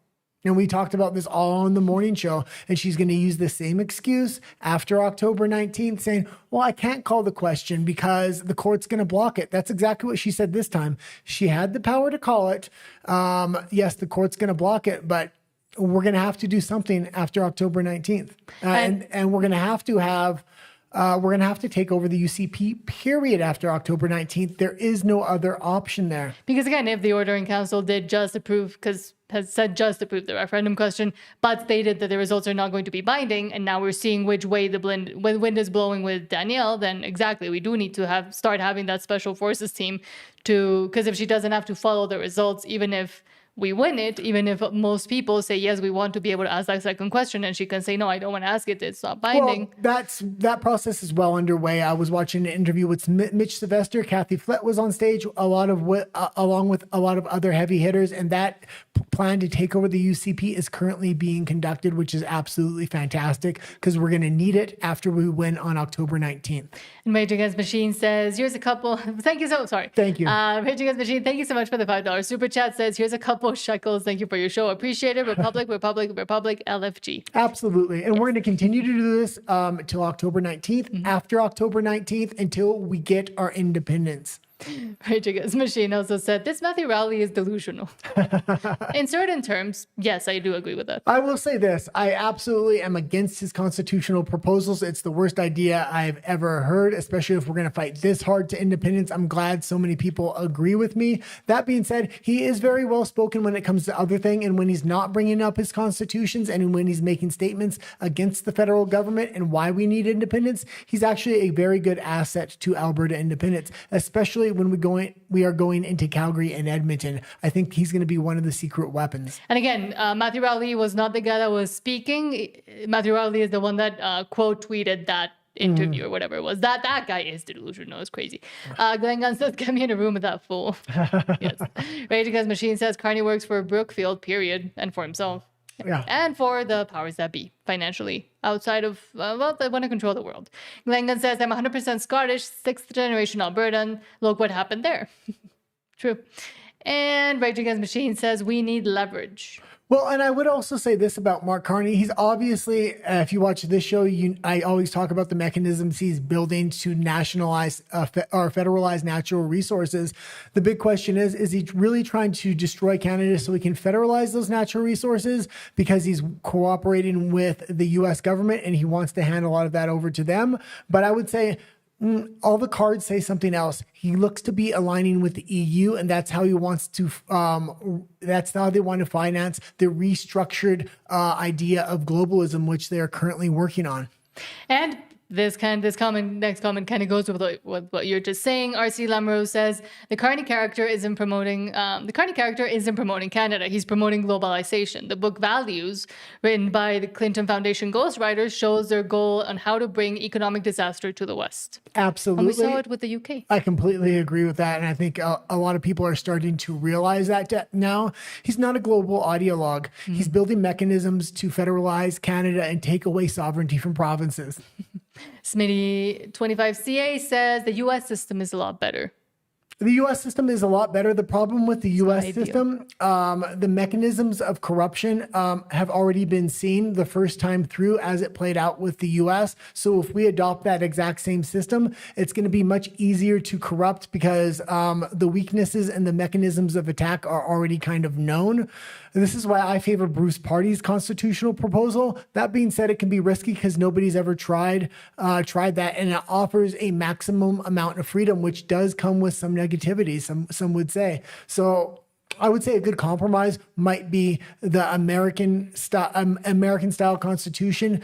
And we talked about this all on the morning show, and she's going to use the same excuse after October 19th saying, well, I can't call the question because the court's going to block it. That's exactly what she said this time. She had the power to call it. Yes, the court's going to block it, but we're going to have to do something after October 19th. And we're going to have we're going to have to take over the UCP, period, after October 19th. There is no other option there. Because again, if the Ordering Council did just approve, has said just approve the referendum question, but stated that the results are not going to be binding, and now we're seeing which way the wind is blowing with Danielle, then exactly, we do need to start having that special forces team because if she doesn't have to follow the results, even if we win it, even if most people say, yes, we want to be able to ask that second question, and she can say, no, I don't want to ask it, it's not binding. Well, that process is well underway. I was watching an interview with Mitch Sylvester. Kathy Flett was on stage, along with a lot of other heavy hitters, and that plan to take over the UCP is currently being conducted, which is absolutely fantastic because we're going to need it after we win on October 19th. And Rage Against Machine says, here's a couple. Thank you Thank you. Rage Against Machine, thank you so much for the $5 super chat. Says, here's a couple shekels. Thank you for your show. Appreciate it. Republic, LFG. Absolutely. And we're going to continue to do this until October 19th, after October 19th, until we get our independence. Rage Against Machine also said, this Matthew Rowley is delusional. In certain terms, yes, I do agree with that. I will say this. I absolutely am against his constitutional proposals. It's the worst idea I've ever heard, especially if we're going to fight this hard to independence. I'm glad so many people agree with me. That being said, he is very well spoken when it comes to other things, and when he's not bringing up his constitutions and when he's making statements against the federal government and why we need independence, he's actually a very good asset to Alberta independence, especially when we are going into Calgary and Edmonton. I think he's going to be one of the secret weapons. And again, Matthew Rowley was not the guy that was speaking. Matthew Rowley is the one that quote tweeted that interview or whatever it was. That guy is delusional. It's crazy. Glenn Gunn says, get me in a room with that fool. Yes. Rage Against Machine says, Carney works for Brookfield, period, and for himself. Yeah. And for the powers that be, financially, outside of, they want to control the world. Glengan says, I'm 100% Scottish, 6th generation Albertan. Look what happened there. True. And Rage Against Machine says, we need leverage. Well, and I would also say this about Mark Carney. He's obviously, if you watch this show, I always talk about the mechanisms he's building to nationalize or federalize natural resources. The big question is he really trying to destroy Canada so he can federalize those natural resources because he's cooperating with the U.S. government and he wants to hand a lot of that over to them? But I would say, all the cards say something else. He looks to be aligning with the EU, and that's how he wants to. That's how they want to finance the restructured idea of globalism, which they are currently working on. And next comment kind of goes with what you're just saying. R.C. Lamrose says the Carney character isn't promoting Canada. He's promoting globalization. The book Values, written by the Clinton Foundation ghostwriters, shows their goal on how to bring economic disaster to the West. Absolutely. And we saw it with the UK. I completely agree with that. And I think a lot of people are starting to realize that now. He's not a global ideologue. He's building mechanisms to federalize Canada and take away sovereignty from provinces. Smitty25CA says the U.S. system is a lot better. The U.S. system is a lot better. The problem with the U.S. system, the mechanisms of corruption have already been seen the first time through as it played out with the U.S. So if we adopt that exact same system, it's going to be much easier to corrupt because the weaknesses and the mechanisms of attack are already kind of known. This is why I favor Bruce Party's constitutional proposal. That being said, it can be risky because nobody's ever tried that, and it offers a maximum amount of freedom, which does come with some negativity, some would say. So I would say a good compromise might be the American style Constitution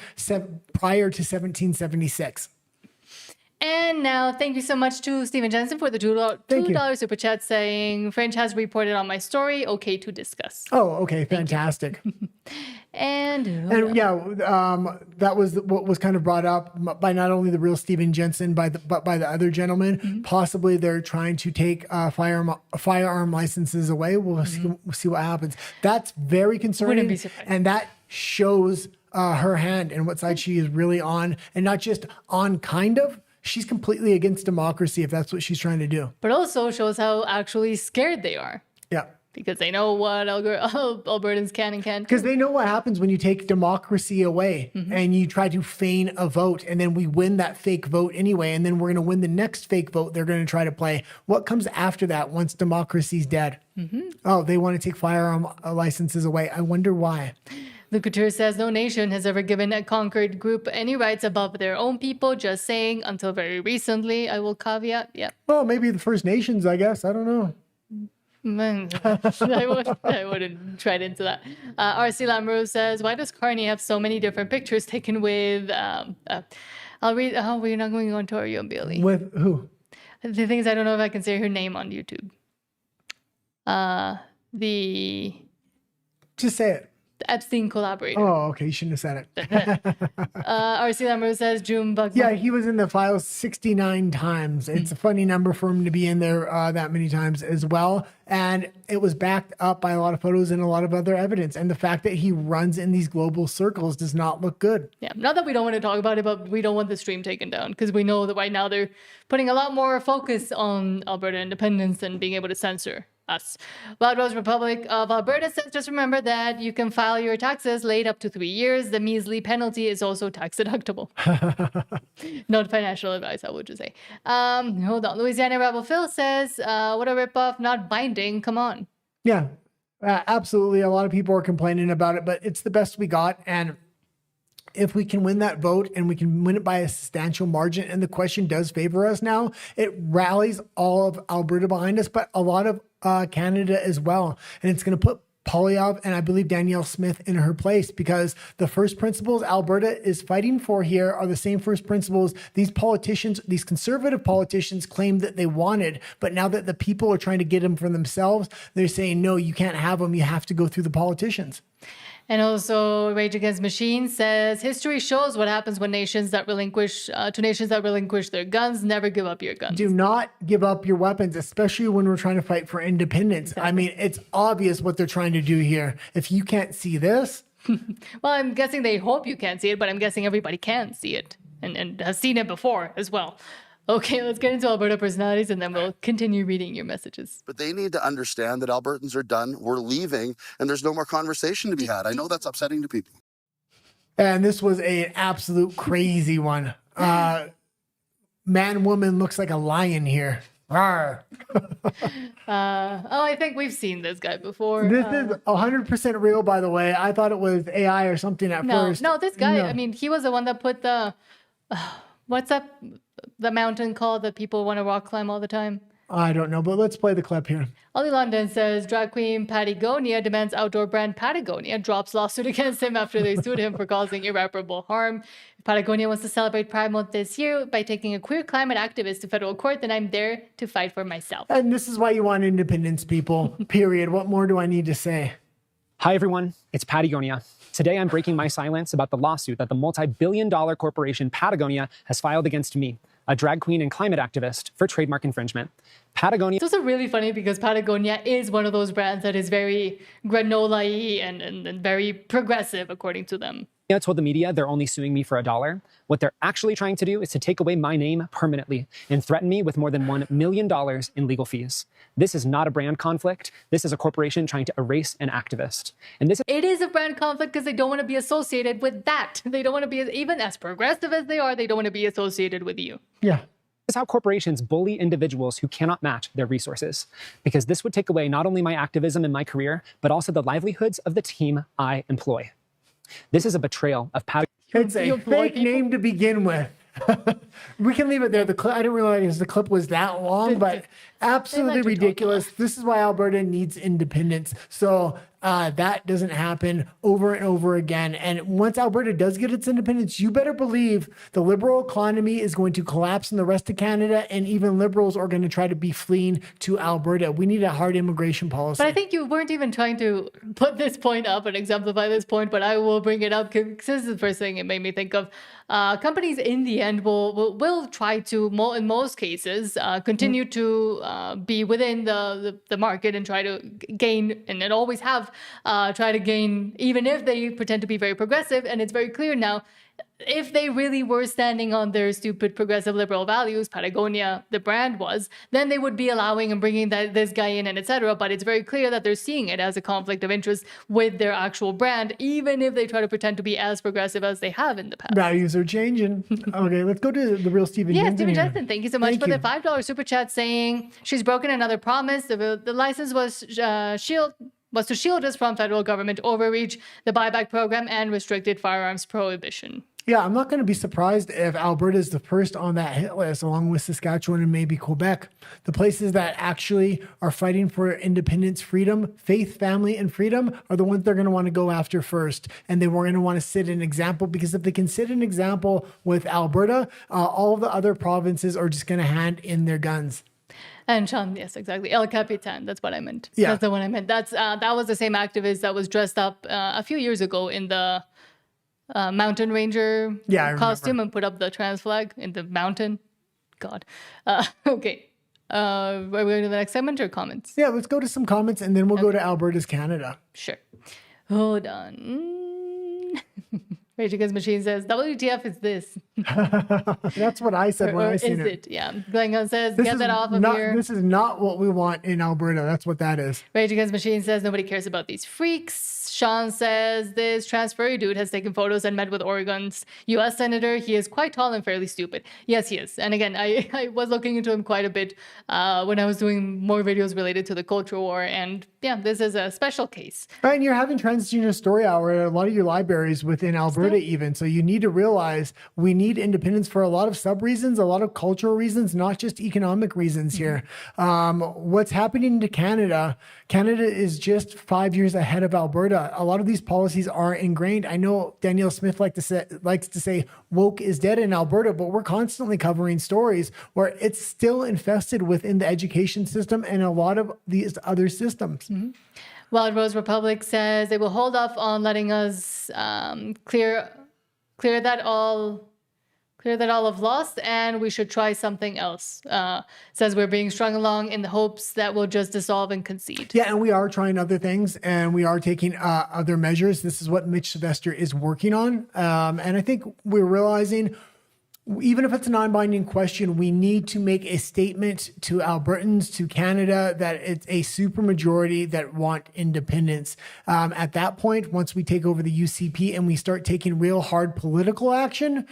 prior to 1776. And now, thank you so much to Stephen Jensen for the $2 super chat saying, French has reported on my story. Okay to discuss. Oh, okay. Fantastic. And that was what was kind of brought up by not only the real Stephen Jensen, but by the other gentleman. Possibly they're trying to take firearm licenses away. We'll see what happens. That's very concerning. Wouldn't be surprised. And that shows her hand and what side she is really on, and not just on kind of. She's completely against democracy if that's what she's trying to do. But also shows how actually scared they are. Yeah. Because they know what Albertans can and can't. Because they know what happens when you take democracy away and you try to feign a vote, and then we win that fake vote anyway, and then we're going to win the next fake vote they're going to try to play. What comes after that once democracy's dead? Oh, they want to take firearm licenses away. I wonder why. The Couture says no nation has ever given a conquered group any rights above their own people. Just saying, until very recently, I will caveat. Yeah. Well, maybe the First Nations, I guess. I don't know. I wouldn't tread into that. RC Lamrose says, why does Carney have so many different pictures taken with... I'll read... Oh, we're not going on Tori and Billy. With who? The thing is, I don't know if I can say her name on YouTube. Just say it. The Epstein collaborator. Oh, okay. You shouldn't have said it. RC Lamrose says, June Buckman. Yeah, he was in the files 69 times. It's a funny number for him to be in there that many times as well. And it was backed up by a lot of photos and a lot of other evidence. And the fact that he runs in these global circles does not look good. Yeah, not that we don't want to talk about it, but we don't want the stream taken down because we know that right now they're putting a lot more focus on Alberta independence and being able to censor us. Wild Rose Republic of Alberta says, just remember that you can file your taxes late up to 3 years. The measly penalty is also tax deductible. Not financial advice, I would just say. Hold on. Louisiana Rebel Phil says, what a ripoff, not binding. Come on. Yeah, absolutely. A lot of people are complaining about it, but it's the best we got. And if we can win that vote and we can win it by a substantial margin, and the question does favor us now, it rallies all of Alberta behind us, but a lot of Canada as well. And it's going to put Poilievre and I believe Danielle Smith in her place, because the first principles Alberta is fighting for here are the same first principles these politicians, these conservative politicians, claimed that they wanted. But now that the people are trying to get them for themselves, they're saying, no, you can't have them. You have to go through the politicians. And also, Rage Against Machine says, history shows what happens when nations that relinquish their guns. Never give up your guns. Do not give up your weapons, especially when we're trying to fight for independence. Exactly. I mean, it's obvious what they're trying to do here. If you can't see this. Well, I'm guessing they hope you can't see it, but I'm guessing everybody can see it and has seen it before as well. Okay, let's get into Alberta Personalities, and then we'll continue reading your messages. But they need to understand that Albertans are done. We're leaving, and there's no more conversation to be had. I know that's upsetting to people. And this was an absolute crazy one. Man, woman looks like a lion here. Rawr. I think we've seen this guy before. This is 100% real, by the way. I thought it was AI or something at first. No, this guy, I mean, he was the one that put the... what's up? The mountain called that people want to rock climb all the time? I don't know, but let's play the clip here. Ollie London says, drag queen Patagonia demands outdoor brand Patagonia drops lawsuit against him after they sued him for causing irreparable harm. If Patagonia wants to celebrate Pride Month this year by taking a queer climate activist to federal court, then I'm there to fight for myself. And this is why you want independence, people, period. What more do I need to say? Hi, everyone. It's Patagonia. Today, I'm breaking my silence about the lawsuit that the multi-billion-dollar corporation Patagonia has filed against me, a drag queen and climate activist, for trademark infringement. Patagonia... It's also really funny because Patagonia is one of those brands that is very granola-y and very progressive, according to them. I told the media they're only suing me for $1. What they're actually trying to do is to take away my name permanently and threaten me with more than $1 million in legal fees. This is not a brand conflict. This is a corporation trying to erase an activist. And it is a brand conflict because they don't want to be associated with that. They don't want to be, even as progressive as they are, they don't want to be associated with you. Yeah. This is how corporations bully individuals who cannot match their resources, because this would take away not only my activism and my career, but also the livelihoods of the team I employ. This is a betrayal of Patagonia. It's a fake name to begin with. We can leave it there. I didn't realize the clip was that long, but absolutely ridiculous. This is why Alberta needs independence. So that doesn't happen over and over again. And once Alberta does get its independence, you better believe the liberal economy is going to collapse in the rest of Canada, and even liberals are going to try to be fleeing to Alberta. We need a hard immigration policy. But I think you weren't even trying to put this point up and exemplify this point, but I will bring it up because this is the first thing it made me think of. Companies in the end will try to, in most cases, continue to be within the market and try to gain, and always have try to gain, even if they pretend to be very progressive. And it's very clear now, if they really were standing on their stupid progressive liberal values, Patagonia, the brand was, then they would be allowing and bringing this guy in and etc. But it's very clear that they're seeing it as a conflict of interest with their actual brand, even if they try to pretend to be as progressive as they have in the past. Values are changing. Okay, let's go to the real Stephen Jensen. Yeah, Stephen Jensen, thank you so much for the $5 super chat saying she's broken another promise. The license was was to shield us from federal government overreach, the buyback program, and restricted firearms prohibition. Yeah, I'm not going to be surprised if Alberta is the first on that hit list, along with Saskatchewan and maybe Quebec. The places that actually are fighting for independence, freedom, faith, family, and freedom are the ones they're going to want to go after first. And they were going to want to set an example, because if they can set an example with Alberta, all of the other provinces are just going to hand in their guns. And Sean, yes, exactly. El Capitan, that's what I meant. Yeah. That's the one I meant. That was the same activist that was dressed up a few years ago in the mountain ranger costume and put up the trans flag in the mountain. God. Okay. Are we going to the next segment or comments? Yeah, let's go to some comments and then we'll go to Alberta's Canada. Sure. Hold on. Rage Against Machine says, WTF is this? That's what I said when I seen it. Is it? Yeah. Glengon says, get that off of here. This is not what we want in Alberta. That's what that is. Rage Against Machine says, nobody cares about these freaks. Sean says, this transferee dude has taken photos and met with Oregon's U.S. Senator. He is quite tall and fairly stupid. Yes, he is. And again, I was looking into him quite a bit when I was doing more videos related to the culture war. And yeah, this is a special case. Right, and you're having Transgender Story Hour at a lot of your libraries within Alberta even. So you need to realize we need independence for a lot of sub-reasons, a lot of cultural reasons, not just economic reasons here. What's happening to Canada? Canada is just 5 years ahead of Alberta. A lot of these policies are ingrained. I know Danielle Smith likes to say woke is dead in Alberta, but we're constantly covering stories where it's still infested within the education system and a lot of these other systems. Wild Rose Republic says they will hold off on letting us clear that all of lost, and we should try something else. Says we're being strung along in the hopes that we'll just dissolve and concede. Yeah, and we are trying other things, and we are taking other measures. This is what Mitch Sylvester is working on. And I think we're realizing, even if it's a non-binding question, we need to make a statement to Albertans, to Canada, that it's a supermajority that want independence. At that point, once we take over the UCP and we start taking real hard political action,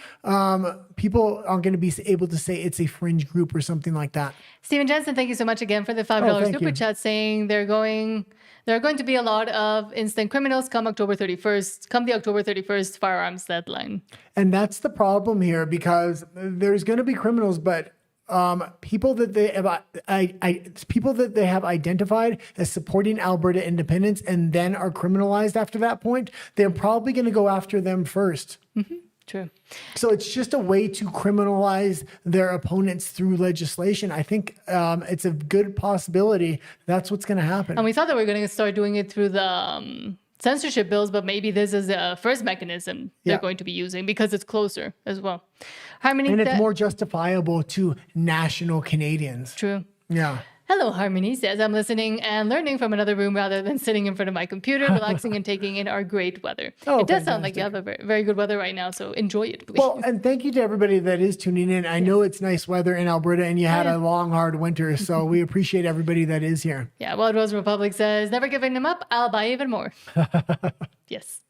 people aren't going to be able to say it's a fringe group or something like that. Stephen Jensen, thank you so much again for the $5 super chat, saying there are going to be a lot of instant criminals come the October 31st firearms deadline. And that's the problem here, because there's going to be criminals, but people that they have identified as supporting Alberta independence and then are criminalized after that point, they're probably going to go after them first. True. So it's just a way to criminalize their opponents through legislation. I think it's a good possibility that's what's going to happen. And we thought that we were going to start doing it through the censorship bills, but maybe this is a first mechanism they're going to be using because it's closer as well. Harmony, and it's more justifiable to national Canadians. True. Yeah. Hello, Harmony says, I'm listening and learning from another room rather than sitting in front of my computer, relaxing and taking in our great weather. It does sound like you have a very, very good weather right now, so enjoy it, please. Well, and thank you to everybody that is tuning in. I know it's nice weather in Alberta and you had a long, hard winter, so we appreciate everybody that is here. Yeah, Wild Rose Republic says, never giving them up, I'll buy even more. Yes.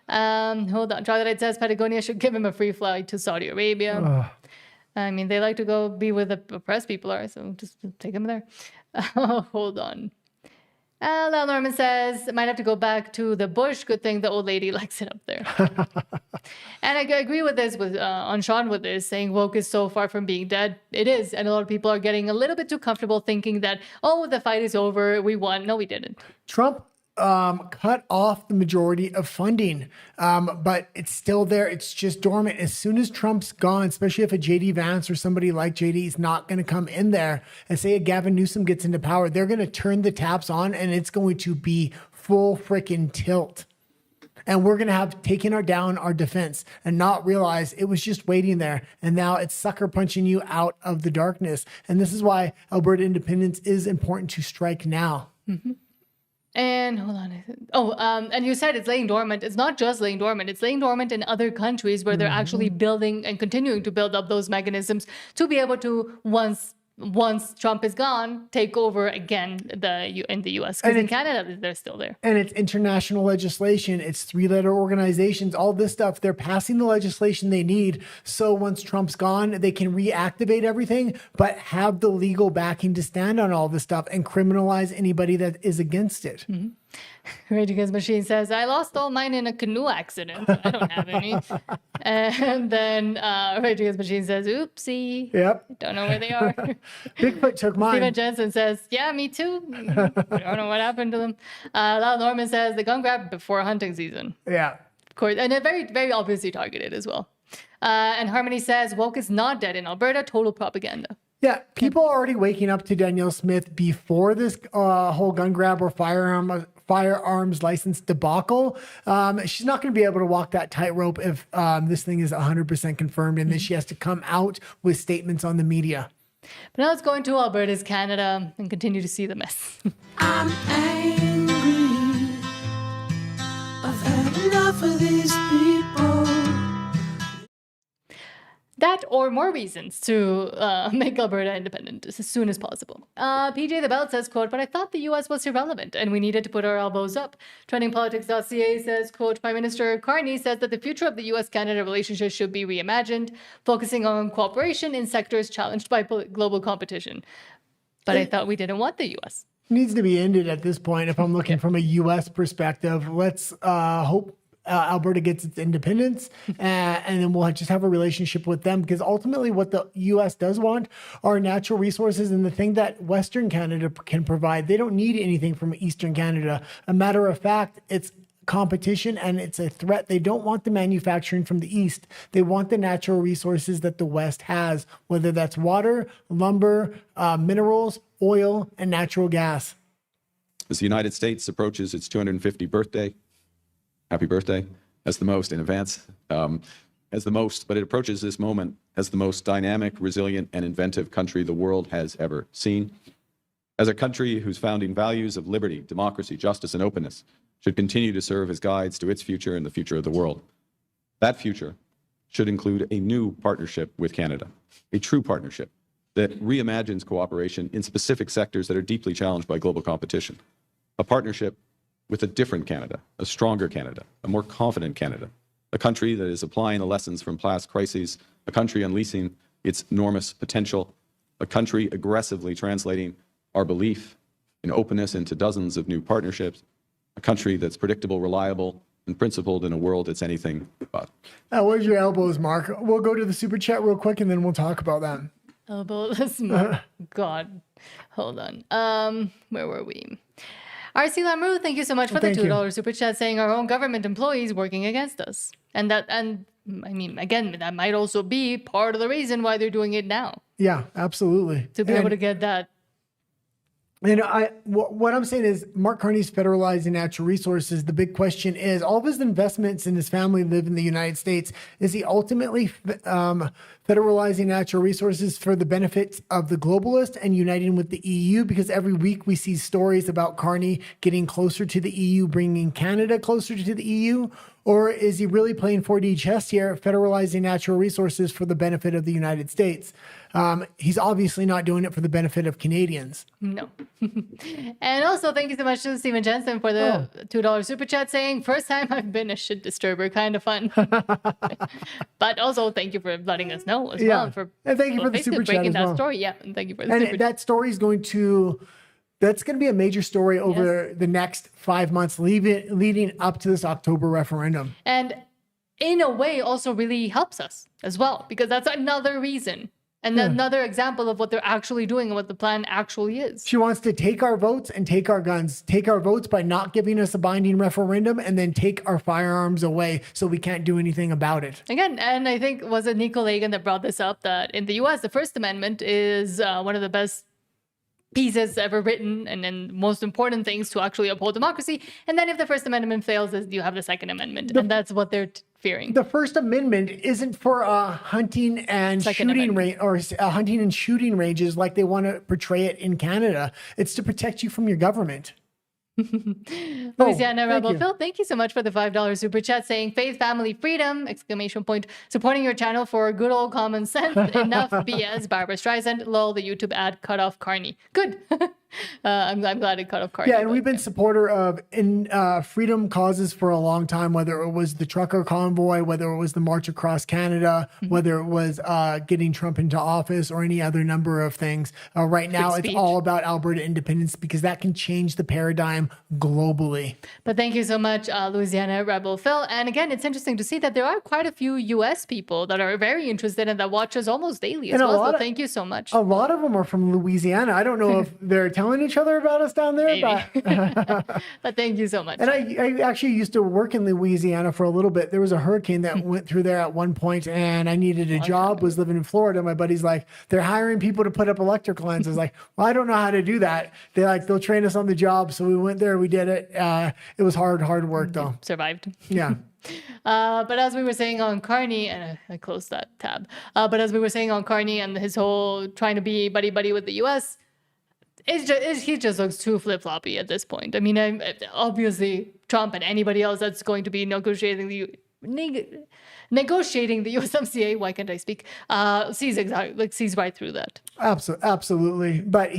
Hold on. Troglodyte says Patagonia should give him a free flight to Saudi Arabia. I mean, they like to go be where the oppressed people are, so just take them there. Hold on. Lal Norman says, might have to go back to the bush. Good thing the old lady likes it up there. And I agree with this, on Sean with this, saying woke is so far from being dead. It is. And a lot of people are getting a little bit too comfortable thinking that, oh, the fight is over. We won. No, we didn't. Trump cut off the majority of funding, but it's still there. It's just dormant. As soon as Trump's gone, especially if a JD Vance or somebody like JD is not going to come in there, and say a Gavin Newsom gets into power, they're going to turn the taps on and it's going to be full freaking tilt. And we're going to have taken down our defense and not realize it was just waiting there. And now it's sucker punching you out of the darkness. And this is why Alberta independence is important to strike now. Mm-hmm. And hold on. And you said it's laying dormant. It's not just laying dormant. It's laying dormant in other countries where they're actually building and continuing to build up those mechanisms to be able to, once Trump is gone, take over again in the U.S. Because in Canada, they're still there. And it's international legislation. It's three-letter organizations. All this stuff, they're passing the legislation they need. So once Trump's gone, they can reactivate everything, but have the legal backing to stand on all this stuff and criminalize anybody that is against it. Mm-hmm. Rage Against Machine says, I lost all mine in a canoe accident. I don't have any. And then Rage Against Machine says, oopsie. Yep. Don't know where they are. Bigfoot took mine. Steven Jensen says, yeah, me too. I don't know what happened to them. Lyle Norman says, the gun grab before hunting season. Yeah. Of course. And they're very, very obviously targeted as well. And Harmony says, woke is not dead in Alberta. Total propaganda. Yeah, people are already waking up to Danielle Smith before this whole gun grab or firearms license debacle. She's not going to be able to walk that tightrope if this thing is 100% confirmed, and then she has to come out with statements on the media. But now let's go into Alberta's Canada and continue to see the mess. I'm angry. I've had enough of these people. That or more reasons to make Alberta independent as soon as possible. PJ the Belt says, quote, but I thought the U.S. was irrelevant and we needed to put our elbows up. Trendingpolitics.ca says, quote, Prime Minister Carney says that the future of the U.S.-Canada relationship should be reimagined, focusing on cooperation in sectors challenged by global competition. But I thought we didn't want the U.S. Needs to be ended at this point if I'm looking from a U.S. perspective. Let's hope Alberta gets its independence, and then we'll just have a relationship with them, because ultimately what the U.S. does want are natural resources and the thing that Western Canada can provide. They don't need anything from Eastern Canada. A matter of fact, it's competition and it's a threat. They don't want the manufacturing from the East. They want the natural resources that the West has, whether that's water, lumber, minerals, oil, and natural gas. As the United States approaches its 250th birthday, happy birthday, as the most in advance, but it approaches this moment as the most dynamic, resilient, and inventive country the world has ever seen. As a country whose founding values of liberty, democracy, justice, and openness should continue to serve as guides to its future and the future of the world. That future should include a new partnership with Canada, a true partnership that reimagines cooperation in specific sectors that are deeply challenged by global competition. A partnership with a different Canada, a stronger Canada, a more confident Canada, a country that is applying the lessons from past crises, a country unleashing its enormous potential, a country aggressively translating our belief in openness into dozens of new partnerships, a country that's predictable, reliable, and principled in a world that's anything but. Where's your elbows, Mark? We'll go to the super chat real quick and then we'll talk about them. Elbows, God. Hold on. Where were we? RC Lamru, thank you so much for the $2 super chat, saying our own government employees working against us. And I mean, again, that might also be part of the reason why they're doing it now. Yeah, absolutely. To be able to get that. And what I'm saying is Mark Carney's federalizing natural resources. The big question is, all of his investments and his family live in the United States. Is he ultimately federalizing natural resources for the benefits of the globalist and uniting with the EU? Because every week we see stories about Carney getting closer to the EU, bringing Canada closer to the EU. Or is he really playing 4D chess here, federalizing natural resources for the benefit of the United States? He's obviously not doing it for the benefit of Canadians. No. And also, thank you so much to Steven Jensen for the $2 super chat, saying, first time I've been a shit disturber, kind of fun. But also, thank you for letting us know as well. And thank you for the super chat breaking as well. that story. Yeah, and thank you for the super chat. That story is that's going to be a major story over the next 5 months leading up to this October referendum. And in a way also really helps us as well, because that's another reason and another example of what they're actually doing and what the plan actually is. She wants to take our votes and take our guns, take our votes by not giving us a binding referendum, and then take our firearms away so we can't do anything about it. Again, and I think, was it Nico Lagan that brought this up, that in the US, the First Amendment is one of the best pieces ever written and most important things to actually uphold democracy. And then if the First Amendment fails, you have the Second Amendment. And that's what they're fearing. The First Amendment isn't for hunting and shooting hunting and shooting ranges like they want to portray it in Canada. It's to protect you from your government. Louisiana Rebel Phil, thank you so much for the $5 super chat, saying faith, family, freedom, ! Supporting your channel for good old common sense. Enough BS. Barbara Streisand, lol, the YouTube ad cut off Carney. Good. I'm glad it cut off Carney. Yeah, and we've been supporter of freedom causes for a long time, whether it was the trucker convoy, whether it was the March Across Canada, whether it was getting Trump into office or any other number of things. Right now, it's all about Alberta independence because that can change the paradigm globally. But thank you so much, Louisiana Rebel Phil. And again, it's interesting to see that there are quite a few U.S. people that are very interested and that watch us almost daily as well. So thank you so much. A lot of them are from Louisiana. I don't know if they're telling each other about us down there, but thank you so much. And I actually used to work in Louisiana for a little bit. There was a hurricane that went through there at one point, and I needed a job, was living in Florida. My buddy's like, they're hiring people to put up electrical lines. I was like, well, I don't know how to do that. They'll train us on the job. So we went there, we did it. It was hard work though. Survived. Yeah. But as we were saying on Carney, and I closed that tab, but as we were saying on Carney and his whole trying to be buddy with the U.S., he just looks too flip-floppy at this point. I mean, obviously Trump and anybody else that's going to be negotiating the USMCA, why can't I speak, sees right through that. Absolutely. But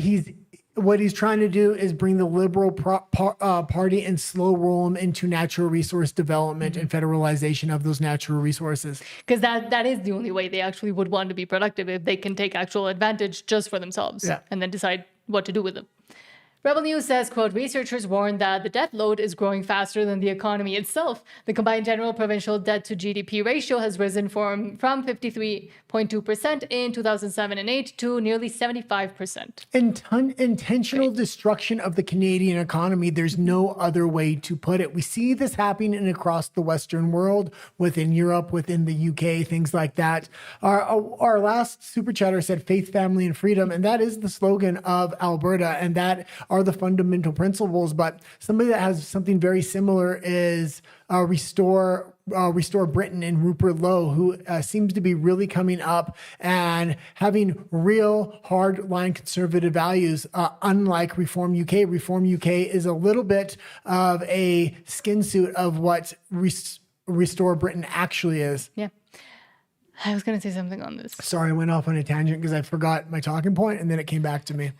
what he's trying to do is bring the Liberal Party and slow roll them into natural resource development and federalization of those natural resources. Because that is the only way they actually would want to be productive, if they can take actual advantage just for themselves and then decide what to do with them. Rebel News says, quote, researchers warn that the debt load is growing faster than the economy itself. The combined general provincial debt to GDP ratio has risen from 53.2% in 2007 and 8 to nearly 75%. Intentional destruction of the Canadian economy. There's no other way to put it. We see this happening across the Western world, within Europe, within the UK, things like that. Our last super chatter said faith, family, and freedom, and that is the slogan of Alberta, and that are the fundamental principles. But somebody that has something very similar is Restore Britain and Rupert Lowe, who seems to be really coming up and having real hard-line conservative values, unlike Reform UK. Reform UK is a little bit of a skin suit of what Restore Britain actually is. Yeah. I was going to say something on this. Sorry, I went off on a tangent because I forgot my talking point and then it came back to me.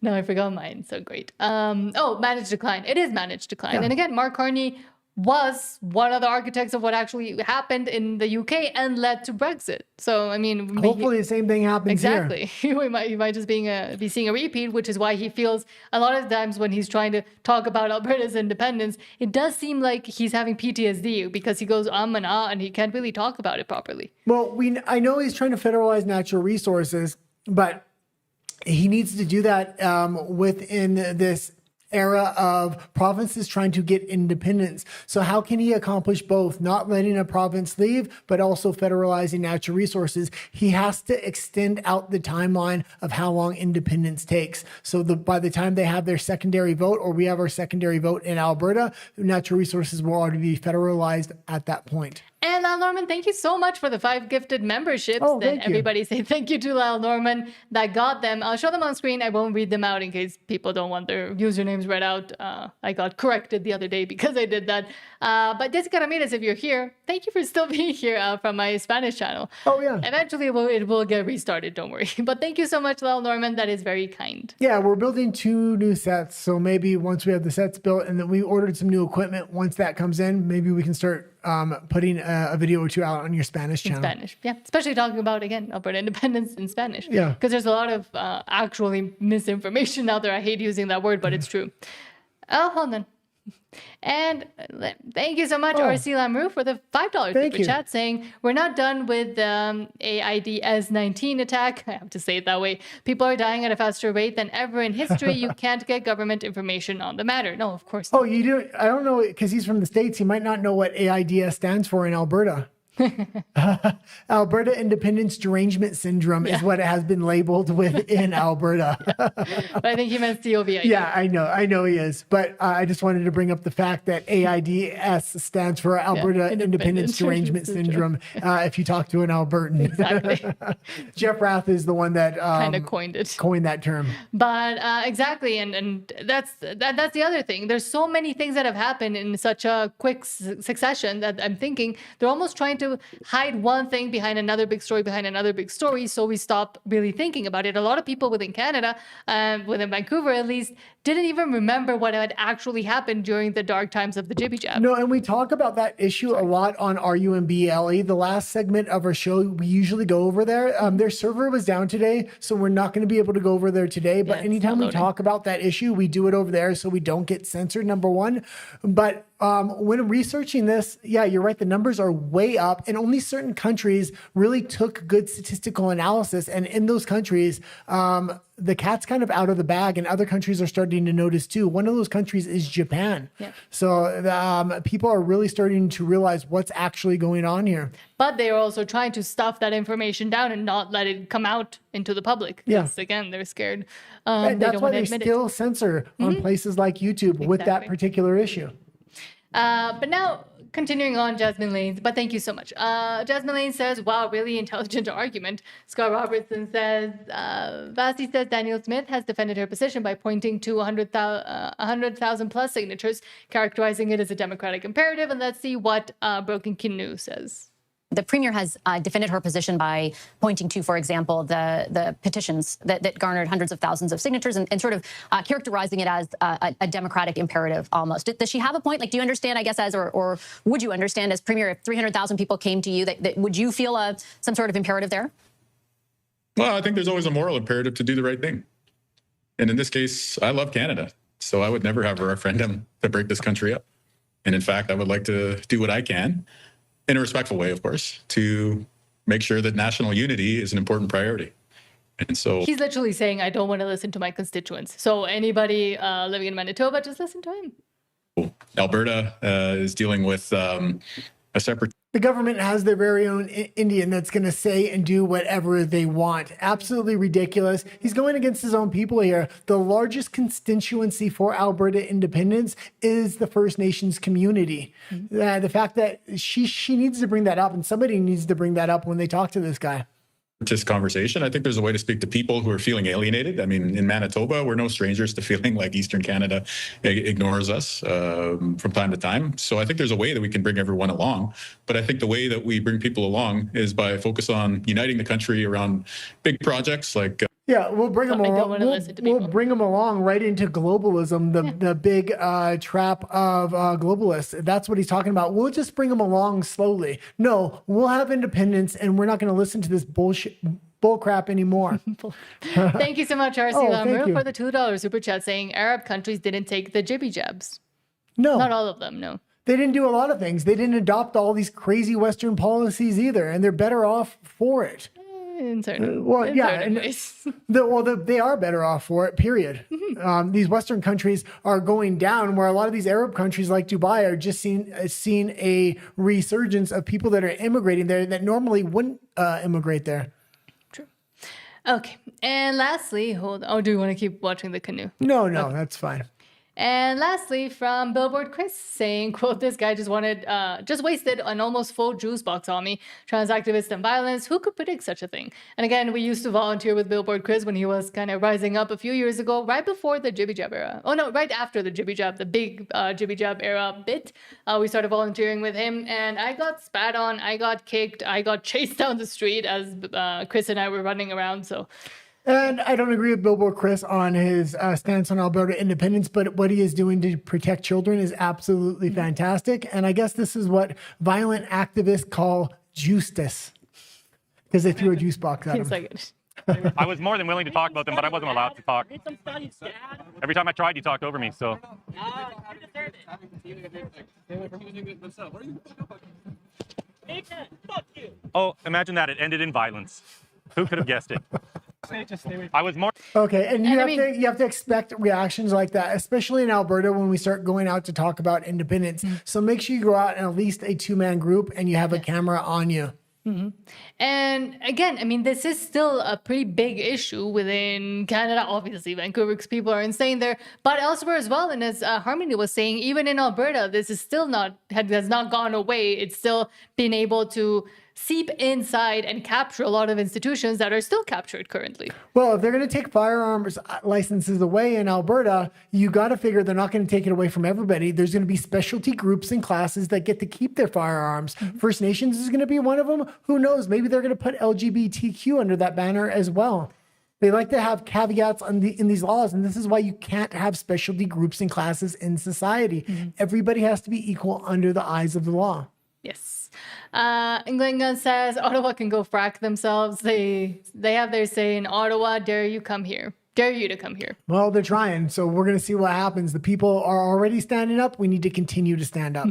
No, I forgot mine. So great. Managed decline. It is managed decline. Yeah. And again, Mark Carney was one of the architects of what actually happened in the UK and led to Brexit. So, I mean, hopefully the same thing happens here. Exactly. we might just be seeing a repeat, which is why he feels a lot of times when he's trying to talk about Alberta's independence, it does seem like he's having PTSD because he goes and he can't really talk about it properly. Well, I know he's trying to federalize natural resources, but he needs to do that within this era of provinces trying to get independence. So how can he accomplish both? Not letting a province leave, but also federalizing natural resources. He has to extend out the timeline of how long independence takes. So by the time they have their secondary vote, or we have our secondary vote in Alberta, natural resources will already be federalized at that point. And Lyle Norman, thank you so much for the 5 gifted memberships. Oh, thank you. Everybody say thank you to Lyle Norman that got them. I'll show them on screen. I won't read them out in case people don't want their usernames read out. I got corrected the other day because I did that. But Jessica Ramirez, if you're here, thank you for still being here from my Spanish channel. Oh, yeah. Eventually it will get restarted, don't worry. But thank you so much, Lyle Norman. That is very kind. Yeah, we're building 2 new sets. So maybe once we have the sets built and then we ordered some new equipment, once that comes in, maybe we can start putting a video or 2 out on your Spanish channel. In Spanish, yeah. Especially talking about, again, Alberta independence in Spanish. Yeah. Because there's a lot of actually misinformation out there. I hate using that word, but it's true. Oh, hold on. And thank you so much, RC Lamrou, for the $5 super chat saying, we're not done with the AIDS-19 attack. I have to say it that way. People are dying at a faster rate than ever in history. You can't get government information on the matter. No, of course not. Oh, you do? I don't know, because he's from the States. He might not know what AIDS stands for in Alberta. Alberta Independence Derangement Syndrome is what it has been labeled with in Alberta. But I think he meant COVID. Yeah, I know he is. But I just wanted to bring up the fact that AIDS stands for Alberta Independence Derangement Syndrome. If you talk to an Albertan. Exactly. Jeff Rath is the one that kind of coined that term. But exactly, and that's the other thing. There's so many things that have happened in such a quick succession that I'm thinking they're almost trying to to hide one thing behind another big story, behind another big story, so we stop really thinking about it. A lot of people within Canada, within Vancouver at least, didn't even remember what had actually happened during the dark times of the jibby jab. No, and we talk about that issue a lot on RUMBLE. The last segment of our show, we usually go over there. Their server was down today, so we're not going to be able to go over there today. But anytime we talk about that issue, we do it over there so we don't get censored, number one. But when researching this, yeah, you're right. The numbers are way up, and only certain countries really took good statistical analysis. And in those countries, the cat's kind of out of the bag, and other countries are starting to notice too. One of those countries is Japan. Yeah. So people are really starting to realize what's actually going on here. But they are also trying to stuff that information down and not let it come out into the public. Yes. Again, they're scared. And that's why they still censor on places like YouTube with that particular issue. But now, continuing on, Jasmine Lanes, but thank you so much. Jasmine Lane says, wow, really intelligent argument. Scott Robertson says, Vasi says Danielle Smith has defended her position by pointing to 100,000 plus signatures, characterizing it as a democratic imperative. And let's see what Broken Canoe says. The Premier has defended her position by pointing to, for example, the petitions that garnered hundreds of thousands of signatures and sort of characterizing it as a democratic imperative almost. Does she have a point? Like, do you understand, I guess, or would you understand as Premier, if 300,000 people came to you, that would you feel some sort of imperative there? Well, I think there's always a moral imperative to do the right thing. And in this case, I love Canada, so I would never have a referendum to break this country up. And in fact, I would like to do what I can, in a respectful way, of course, to make sure that national unity is an important priority. And so he's literally saying, I don't want to listen to my constituents. So anybody living in Manitoba, just listen to him. Alberta is dealing with a separate... The government has their very own Indian that's going to say and do whatever they want. Absolutely ridiculous. He's going against his own people here. The largest constituency for Alberta independence is the First Nations community. The fact that she needs to bring that up, and somebody needs to bring that up when they talk to this guy. This conversation. I think there's a way to speak to people who are feeling alienated. I mean, in Manitoba, we're no strangers to feeling like Eastern Canada ignores us from time to time. So I think there's a way that we can bring everyone along. But I think the way that we bring people along is by focus on uniting the country around big projects like... Yeah, we'll bring them along. We'll bring them along right into globalism, the big trap of globalists. That's what he's talking about. We'll just bring them along slowly. No, we'll have independence, and we're not going to listen to this bull crap anymore. Thank you so much, R.C. Lamber, for the $2 super chat saying Arab countries didn't take the jibby jabs. No. Not all of them, no. They didn't do a lot of things. They didn't adopt all these crazy Western policies either, and they're better off for it. In certain, certain ways. They are better off for it, period. These Western countries are going down, where a lot of these Arab countries like Dubai are just seeing a resurgence of people that are immigrating there that normally wouldn't immigrate there. True. Okay. And lastly, hold on. Oh, do you want to keep watching the canoe? No, that's fine. And lastly, from Billboard Chris saying, quote, this guy just wasted an almost full juice box on me. Trans activists and violence. Who could predict such a thing? And again, we used to volunteer with Billboard Chris when he was kind of rising up a few years ago, right before the jibby jab era. Oh, no, right after the jibby jab, the big jibby jab era bit. We started volunteering with him, and I got spat on, I got kicked, I got chased down the street as Chris and I were running around, so... And I don't agree with Billboard Chris on his stance on Alberta independence, but what he is doing to protect children is absolutely fantastic. And I guess this is what violent activists call justice, because they threw a juice box at him. I was more than willing to talk about them, but I wasn't allowed to talk. Every time I tried, you talked over me, so. Oh, imagine that. It ended in violence. Who could have guessed it? I was more... Okay, and you have to expect reactions like that, especially in Alberta when we start going out to talk about independence. So make sure you go out in at least a two-man group and you have a camera on you. Mm-hmm. And again, I mean, this is still a pretty big issue within Canada. Obviously, Vancouver's people are insane there, but elsewhere as well. And as Harmony was saying, even in Alberta, this is still has not gone away. It's still been able to seep inside and capture a lot of institutions that are still captured currently. Well, if they're going to take firearms licenses away in Alberta, you got to figure they're not going to take it away from everybody. There's going to be specialty groups and classes that get to keep their firearms. First Nations is going to be one of them. Who knows? Maybe they're going to put LGBTQ under that banner as well. They like to have caveats in these laws, and this is why you can't have specialty groups and classes in society. Everybody has to be equal under the eyes of the law. Yes. England Gun says Ottawa can go frack themselves. They have their say in Ottawa. Dare you come here? Dare you to come here? Well, they're trying, so we're going to see what happens. The people are already standing up. We need to continue to stand up.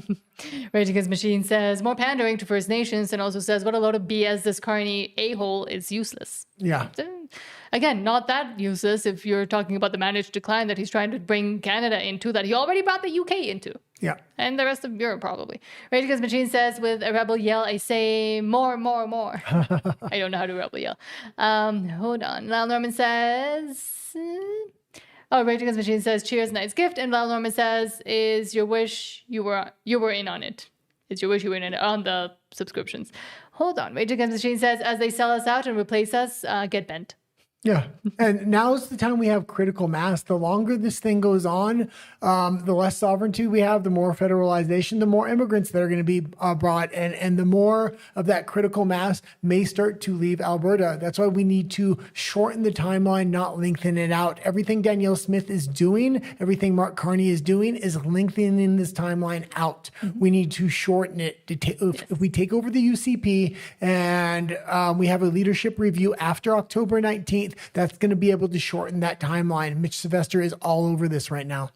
Rage Against Machine says more pandering to First Nations, and also says what a load of BS this Carney a-hole is useless. Yeah. Again, not that useless if you're talking about the managed decline that he's trying to bring Canada into, that he already brought the UK into. Yeah. And the rest of Europe, probably. Rage Against Machine says, with a rebel yell, I say more, more, more. I don't know how to rebel yell. Hold on. Lyle Norman says... Oh, Rage Against Machine says, cheers, nice gift. And Lyle Norman says, is your wish you were in on it. It's your wish you were in on it, on the subscriptions. Hold on. Rage Against Machine says, as they sell us out and replace us, get bent. Yeah. And now's the time we have critical mass. The longer this thing goes on, the less sovereignty we have, the more federalization, the more immigrants that are going to be brought, and the more of that critical mass may start to leave Alberta. That's why we need to shorten the timeline, not lengthen it out. Everything Danielle Smith is doing, everything Mark Carney is doing is lengthening this timeline out. We need to shorten it. If we take over the UCP and we have a leadership review after October 19th, that's going to be able to shorten that timeline. Mitch Sylvester is all over this right now.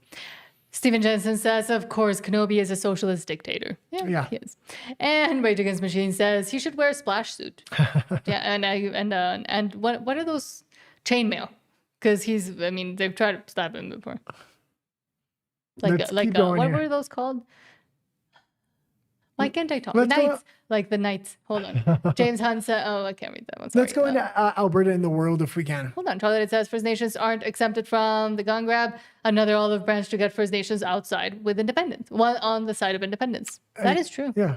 Stephen Jensen says, of course, Kenobi is a socialist dictator. Yeah. He is. And Rage Against Machine says he should wear a splash suit. Yeah, and what are those? Chainmail. Because they've tried to stab him before. What were those called? Why can't I talk? Knights. Like the Knights. Hold on. James Hunt said, I can't read that one. Sorry. Let's go into Alberta and the world if we can. Hold on. Charlotte, it says First Nations aren't exempted from the gun grab. Another olive branch to get First Nations outside with independence. One on the side of independence. That is true. Yeah.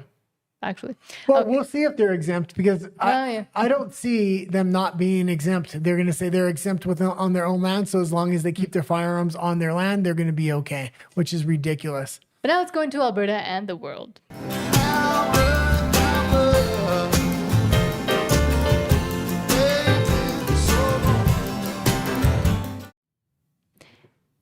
Actually. Well, we'll see if they're exempt, because I don't see them not being exempt. They're going to say they're exempt on their own land. So as long as they keep their firearms on their land, they're going to be okay, which is ridiculous. But now let's go into Alberta and the world.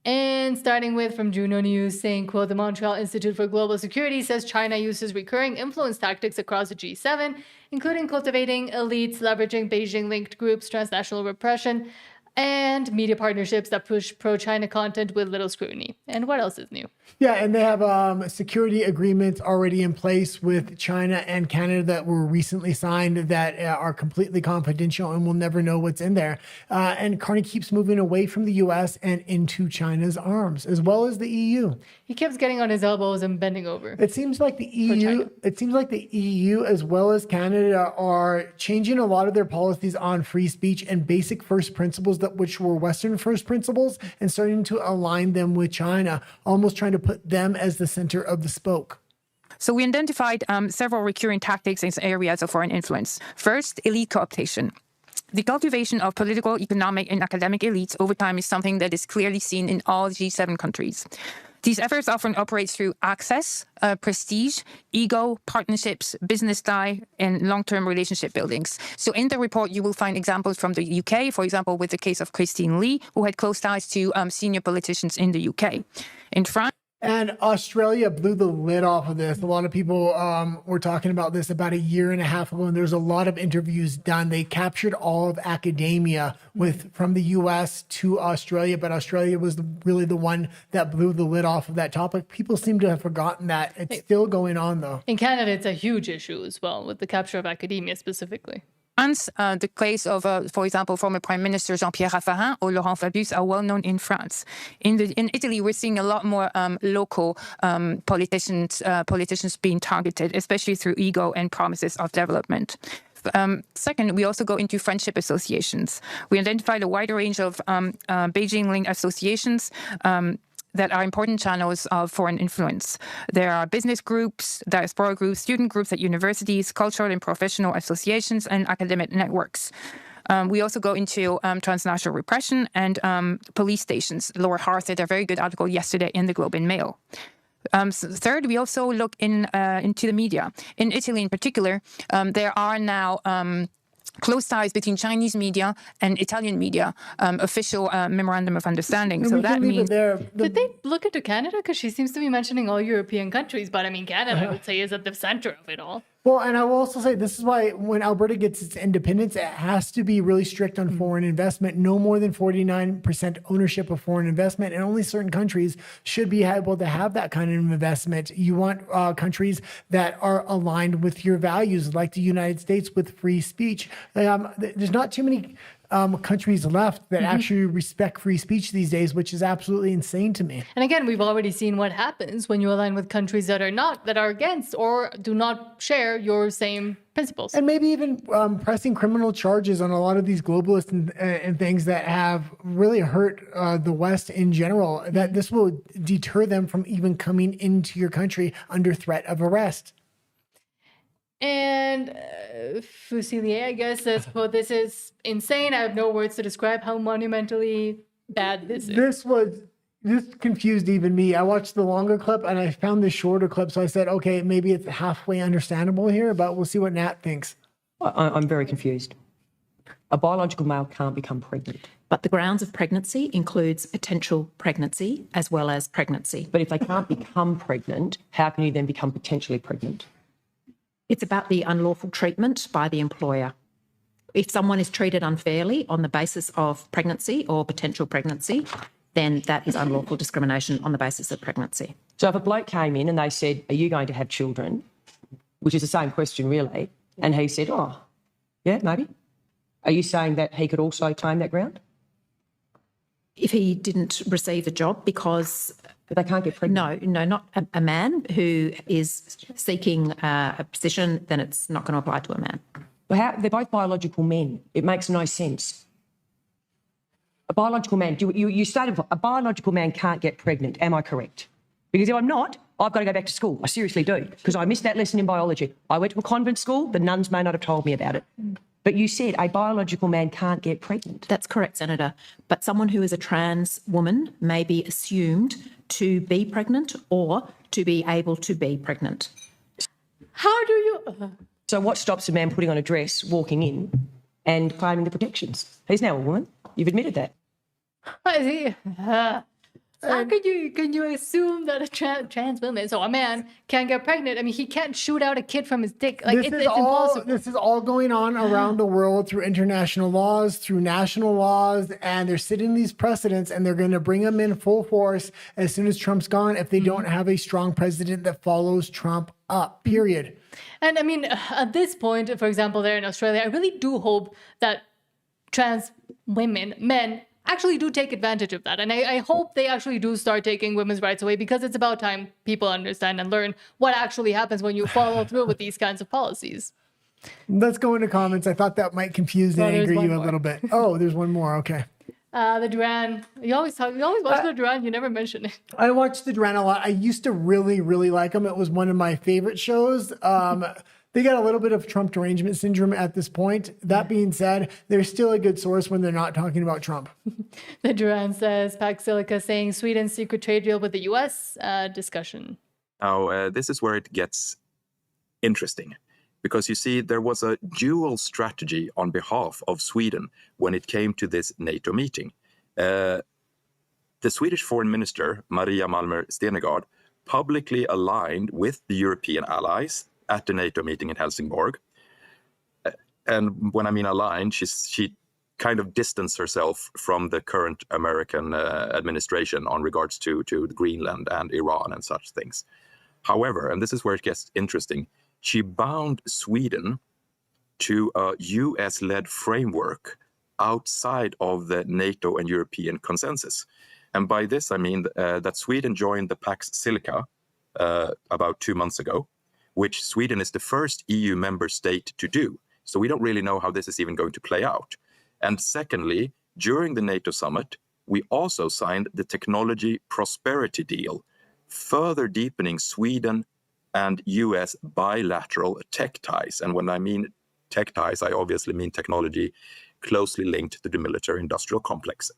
And starting with from Juno News saying, quote, the Montreal Institute for Global Security says China uses recurring influence tactics across the G7, including cultivating elites, leveraging Beijing-linked groups, transnational repression, and media partnerships that push pro-China content with little scrutiny. And what else is new? Yeah, and they have security agreements already in place with China and Canada that were recently signed that are completely confidential, and we'll never know what's in there. And Carney keeps moving away from the U.S. and into China's arms, as well as the EU. He keeps getting on his elbows and bending over. It seems like the EU, as well as Canada, are changing a lot of their policies on free speech and basic first principles which were Western first principles, and starting to align them with China, almost trying to put them as the center of the spoke. So we identified several recurring tactics in areas of foreign influence. First, elite co-optation. The cultivation of political, economic, and academic elites over time is something that is clearly seen in all G7 countries. These efforts often operate through access, prestige, ego, partnerships, business tie, and long-term relationship buildings. So in the report, you will find examples from the UK, for example, with the case of Christine Lee, who had close ties to senior politicians in the UK. In France, and Australia blew the lid off of this. A lot of people were talking about this about a year and a half ago, and there's a lot of interviews done. They captured all of academia from the U.S. to Australia, but Australia was really the one that blew the lid off of that topic. People seem to have forgotten that. It's still going on, though. In Canada, it's a huge issue as well, with the capture of academia specifically. France, the case of, for example, former Prime Minister Jean-Pierre Raffarin or Laurent Fabius are well known in France. In Italy, we're seeing a lot more local politicians being targeted, especially through ego and promises of development. Second, we also go into friendship associations. We identified a wider range of Beijing-linked associations that are important channels of foreign influence. There are business groups, diaspora groups, student groups at universities, cultural and professional associations, and academic networks. We also go into transnational repression and police stations. Laura Harth did a very good article yesterday in the Globe and Mail. Third, we also look into the media. In Italy in particular, there are now close ties between Chinese media and Italian media, official memorandum of understanding. And so we that can leave means... it there. Did they look into Canada? Because she seems to be mentioning all European countries, but I mean, Canada, I would say, is at the center of it all. Well, and I will also say this is why when Alberta gets its independence, it has to be really strict on foreign investment. No more than 49% ownership of foreign investment, and only certain countries should be able to have that kind of investment. You want countries that are aligned with your values, like the United States with free speech. There's not too many countries left that actually respect free speech these days, which is absolutely insane to me. And again, we've already seen what happens when you align with countries that are against or do not share your same principles. And maybe even pressing criminal charges on a lot of these globalists and things that have really hurt the West in general, that this will deter them from even coming into your country under threat of arrest. And Fusilier, I guess, says, quote, "This is insane. I have no words to describe how monumentally bad this is." This confused even me. I watched the longer clip and I found the shorter clip. So I said, okay, maybe it's halfway understandable here, but we'll see what Nat thinks. I'm very confused. A biological male can't become pregnant. But the grounds of pregnancy includes potential pregnancy as well as pregnancy. But if they can't become pregnant, how can you then become potentially pregnant? It's about the unlawful treatment by the employer. If someone is treated unfairly on the basis of pregnancy or potential pregnancy, then that is unlawful discrimination on the basis of pregnancy. So if a bloke came in and they said, "Are you going to have children?" which is the same question really, and he said, "Oh, yeah, maybe." Are you saying that he could also claim that ground? If he didn't receive the job because... But they can't get pregnant? No, not a man who is seeking a position, then it's not going to apply to a man. Well, they're both biological men. It makes no sense. A biological man, you stated a biological man can't get pregnant. Am I correct? Because if I'm not, I've got to go back to school. I seriously do, because I missed that lesson in biology. I went to a convent school. The nuns may not have told me about it. But you said a biological man can't get pregnant. That's correct, Senator. But someone who is a trans woman may be assumed to be pregnant or to be able to be pregnant. How do you... So what stops a man putting on a dress, walking in and claiming the protections? He's now a woman. You've admitted that. How can you assume that a trans woman, so a man, can't get pregnant? I mean, he can't shoot out a kid from his dick. Like, it's impossible. This is all going on around the world through international laws, through national laws, and they're setting these precedents, and they're going to bring them in full force as soon as Trump's gone if they don't have a strong president that follows Trump up, period. And I mean, at this point, for example, there in Australia, I really do hope that trans men, actually do take advantage of that. And I hope they actually do start taking women's rights away, because it's about time people understand and learn what actually happens when you follow through with these kinds of policies. Let's go into comments. I thought that might confuse and anger you a little bit. Oh, there's one more. Okay. The Duran. You always watch the Duran. You never mention it. I watched the Duran a lot. I used to really, really like him. It was one of my favorite shows. They got a little bit of Trump derangement syndrome at this point. That being said, they're still a good source when they're not talking about Trump. The Duran says, Pax Silica saying Sweden's secret trade deal with the U.S. Discussion. Now, this is where it gets interesting, because you see, there was a dual strategy on behalf of Sweden when it came to this NATO meeting. The Swedish foreign minister, Maria Malmer Stenergard, publicly aligned with the European allies at the NATO meeting in Helsingborg. And when I mean aligned, she kind of distanced herself from the current American administration on regards to Greenland and Iran and such things. However, and this is where it gets interesting, she bound Sweden to a US-led framework outside of the NATO and European consensus. And by this, I mean that Sweden joined the Pax Silica about 2 months ago, which Sweden is the first EU member state to do. So we don't really know how this is even going to play out. And secondly, during the NATO summit, we also signed the Technology Prosperity Deal, further deepening Sweden and US bilateral tech ties. And when I mean tech ties, I obviously mean technology closely linked to the military-industrial complex.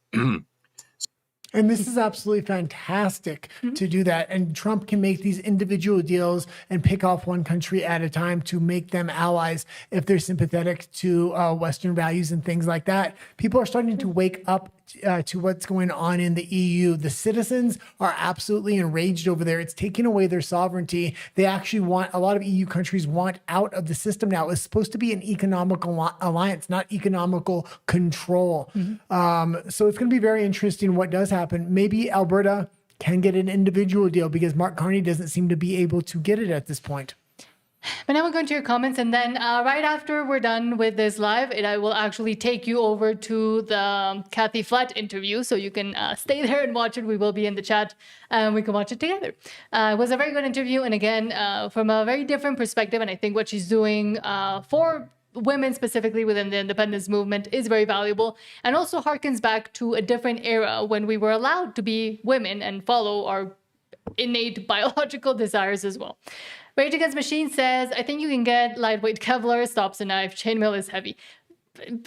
And this is absolutely fantastic to do that. And Trump can make these individual deals and pick off one country at a time to make them allies if they're sympathetic to Western values and things like that. People are starting to wake up to what's going on in the EU. The citizens are absolutely enraged over there. It's taking away their sovereignty. They actually want, a lot of EU countries want out of the system now. It's supposed to be an economical alliance, not economical control. So it's going to be very interesting what does happen. Maybe Alberta can get an individual deal because Mark Carney doesn't seem to be able to get it at this point. But now we'll go into your comments, and then right after we're done with this live, I will actually take you over to the Kathy Flatt interview, so you can stay there and watch it. We will be in the chat, and we can watch it together. It was a very good interview, and again, from a very different perspective, and I think what she's doing for women specifically within the independence movement is very valuable, and also harkens back to a different era when we were allowed to be women and follow our innate biological desires as well. Rage Against Machine says, I think you can get lightweight Kevlar, stops a knife, chainmail is heavy.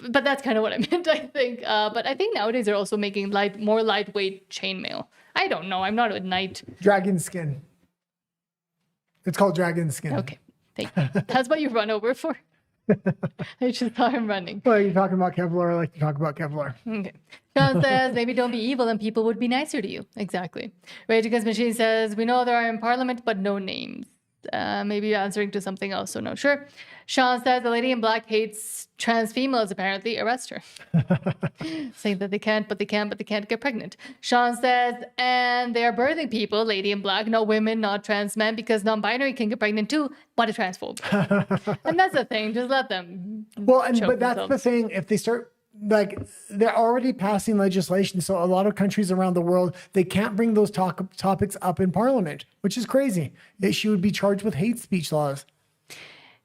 But that's kind of what I meant, I think. But I think nowadays they're also making more lightweight chainmail. I don't know. I'm not a knight. Dragon skin. It's called dragon skin. Okay. Thank you. That's what you run over for. I just saw him running. Well, you're talking about Kevlar. I like to talk about Kevlar. Okay. Sean says, maybe don't be evil and people would be nicer to you. Exactly. Rage Against Machine says, we know there are in Parliament, but no names. Maybe answering to something else, so no sure. Sean says the lady in black hates trans females, apparently. Arrest her. Saying that they can't get pregnant. Sean says, and they are birthing people, lady in black, not women, not trans men, because non-binary can get pregnant too, but a transphobe. And that's the thing, just let them. Well, but that's the thing, if they start, like, they're already passing legislation, so a lot of countries around the world, they can't bring those topics up in Parliament, which is crazy. She would be charged with hate speech laws.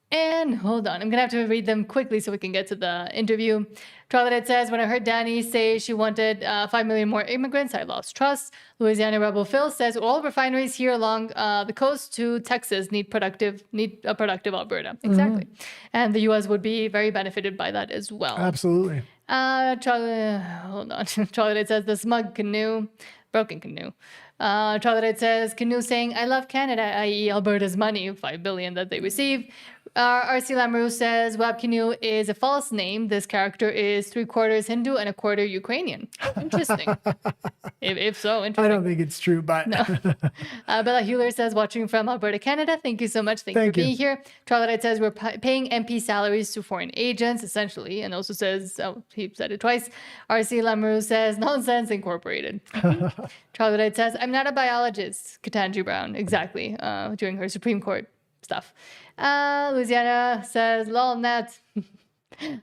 And hold on, I'm gonna have to read them quickly so we can get to the interview. Charlotte says, when I heard Danny say she wanted 5 million more immigrants, I lost trust. Louisiana Rebel Phil says, all refineries here along the coast to Texas need a productive Alberta. Exactly. And the U.S. would be very benefited by that as well. Absolutely. Charlotte, hold on. Charlotte says, the smug canoe, broken canoe. Charlotte says, canoe saying, I love Canada, i.e. Alberta's money, $5 billion that they receive. R.C. Lamoureux says, Wab Canoe is a false name. This character is 3/4 Hindu and 1/4 Ukrainian. Interesting. if so, interesting. I don't think it's true, but... No. Bella Hewler says, watching from Alberta, Canada. Thank you so much. Thank you for being here. Charlotte says, we're paying MP salaries to foreign agents, essentially, and also says, he said it twice. R.C. Lamoureux says, Nonsense Incorporated. Charlotte says, I'm not a biologist. Ketanji Brown, exactly, during her Supreme Court stuff. Louisiana says, lol, Nat.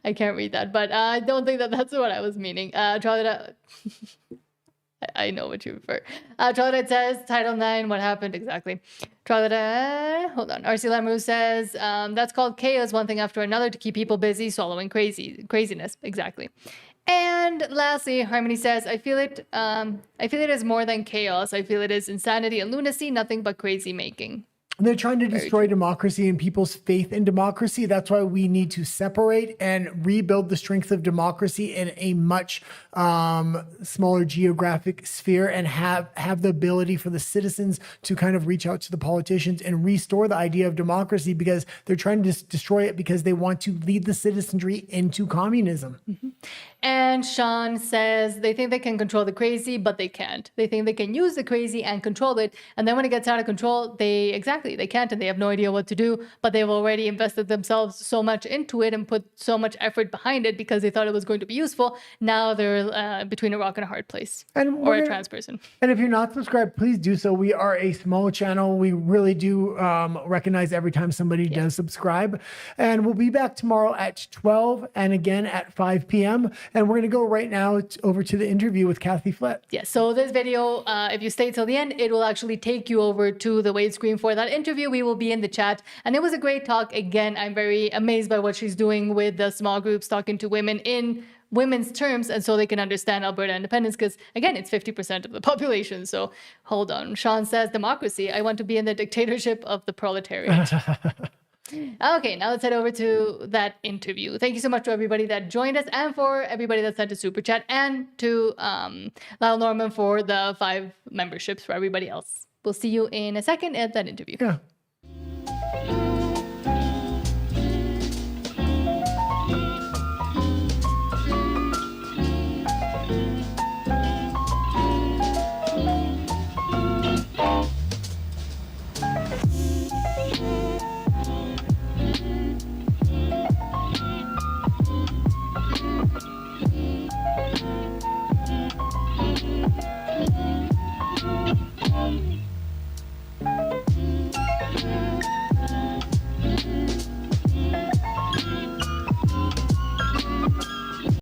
I can't read that, but I don't think that's what I was meaning. Charlotte, I know what you refer. Charlotte says, Title IX, what happened exactly? Charlotte, hold on. R.C. Lamoureux says, that's called chaos, one thing after another to keep people busy, swallowing craziness. Exactly. And lastly, Harmony says, I feel it is more than chaos. I feel it is insanity and lunacy, nothing but crazy making. They're trying to destroy democracy and people's faith in democracy. That's why we need to separate and rebuild the strength of democracy in a much smaller geographic sphere and have the ability for the citizens to kind of reach out to the politicians and restore the idea of democracy, because they're trying to destroy it because they want to lead the citizenry into communism. And Sean says they think they can control the crazy, but they can't. They think they can use the crazy and control it. And then when it gets out of control, they can't, and they have no idea what to do, but they've already invested themselves so much into it and put so much effort behind it because they thought it was going to be useful. Now they're between a rock and a hard place, or a trans person. And if you're not subscribed, please do so. We are a small channel. We really do recognize every time somebody does subscribe. And we'll be back tomorrow at 12 and again at 5 p.m. And we're going to go right now over to the interview with Kathy Flatt. Yes, so this video, if you stay till the end, it will actually take you over to the Waitscreen for that interview. We will be in the chat, and it was a great talk. Again, I'm very amazed by what she's doing with the small groups, talking to women in women's terms, and so they can understand Alberta independence, because again, it's 50% of the population. So hold on. Sean says, democracy. I want to be in the dictatorship of the proletariat. Okay, now let's head over to that interview. Thank you so much to everybody that joined us, and for everybody that sent a super chat, and to Lyle Norman for the 5 memberships for everybody else. We'll see you in a second at that interview. Yeah.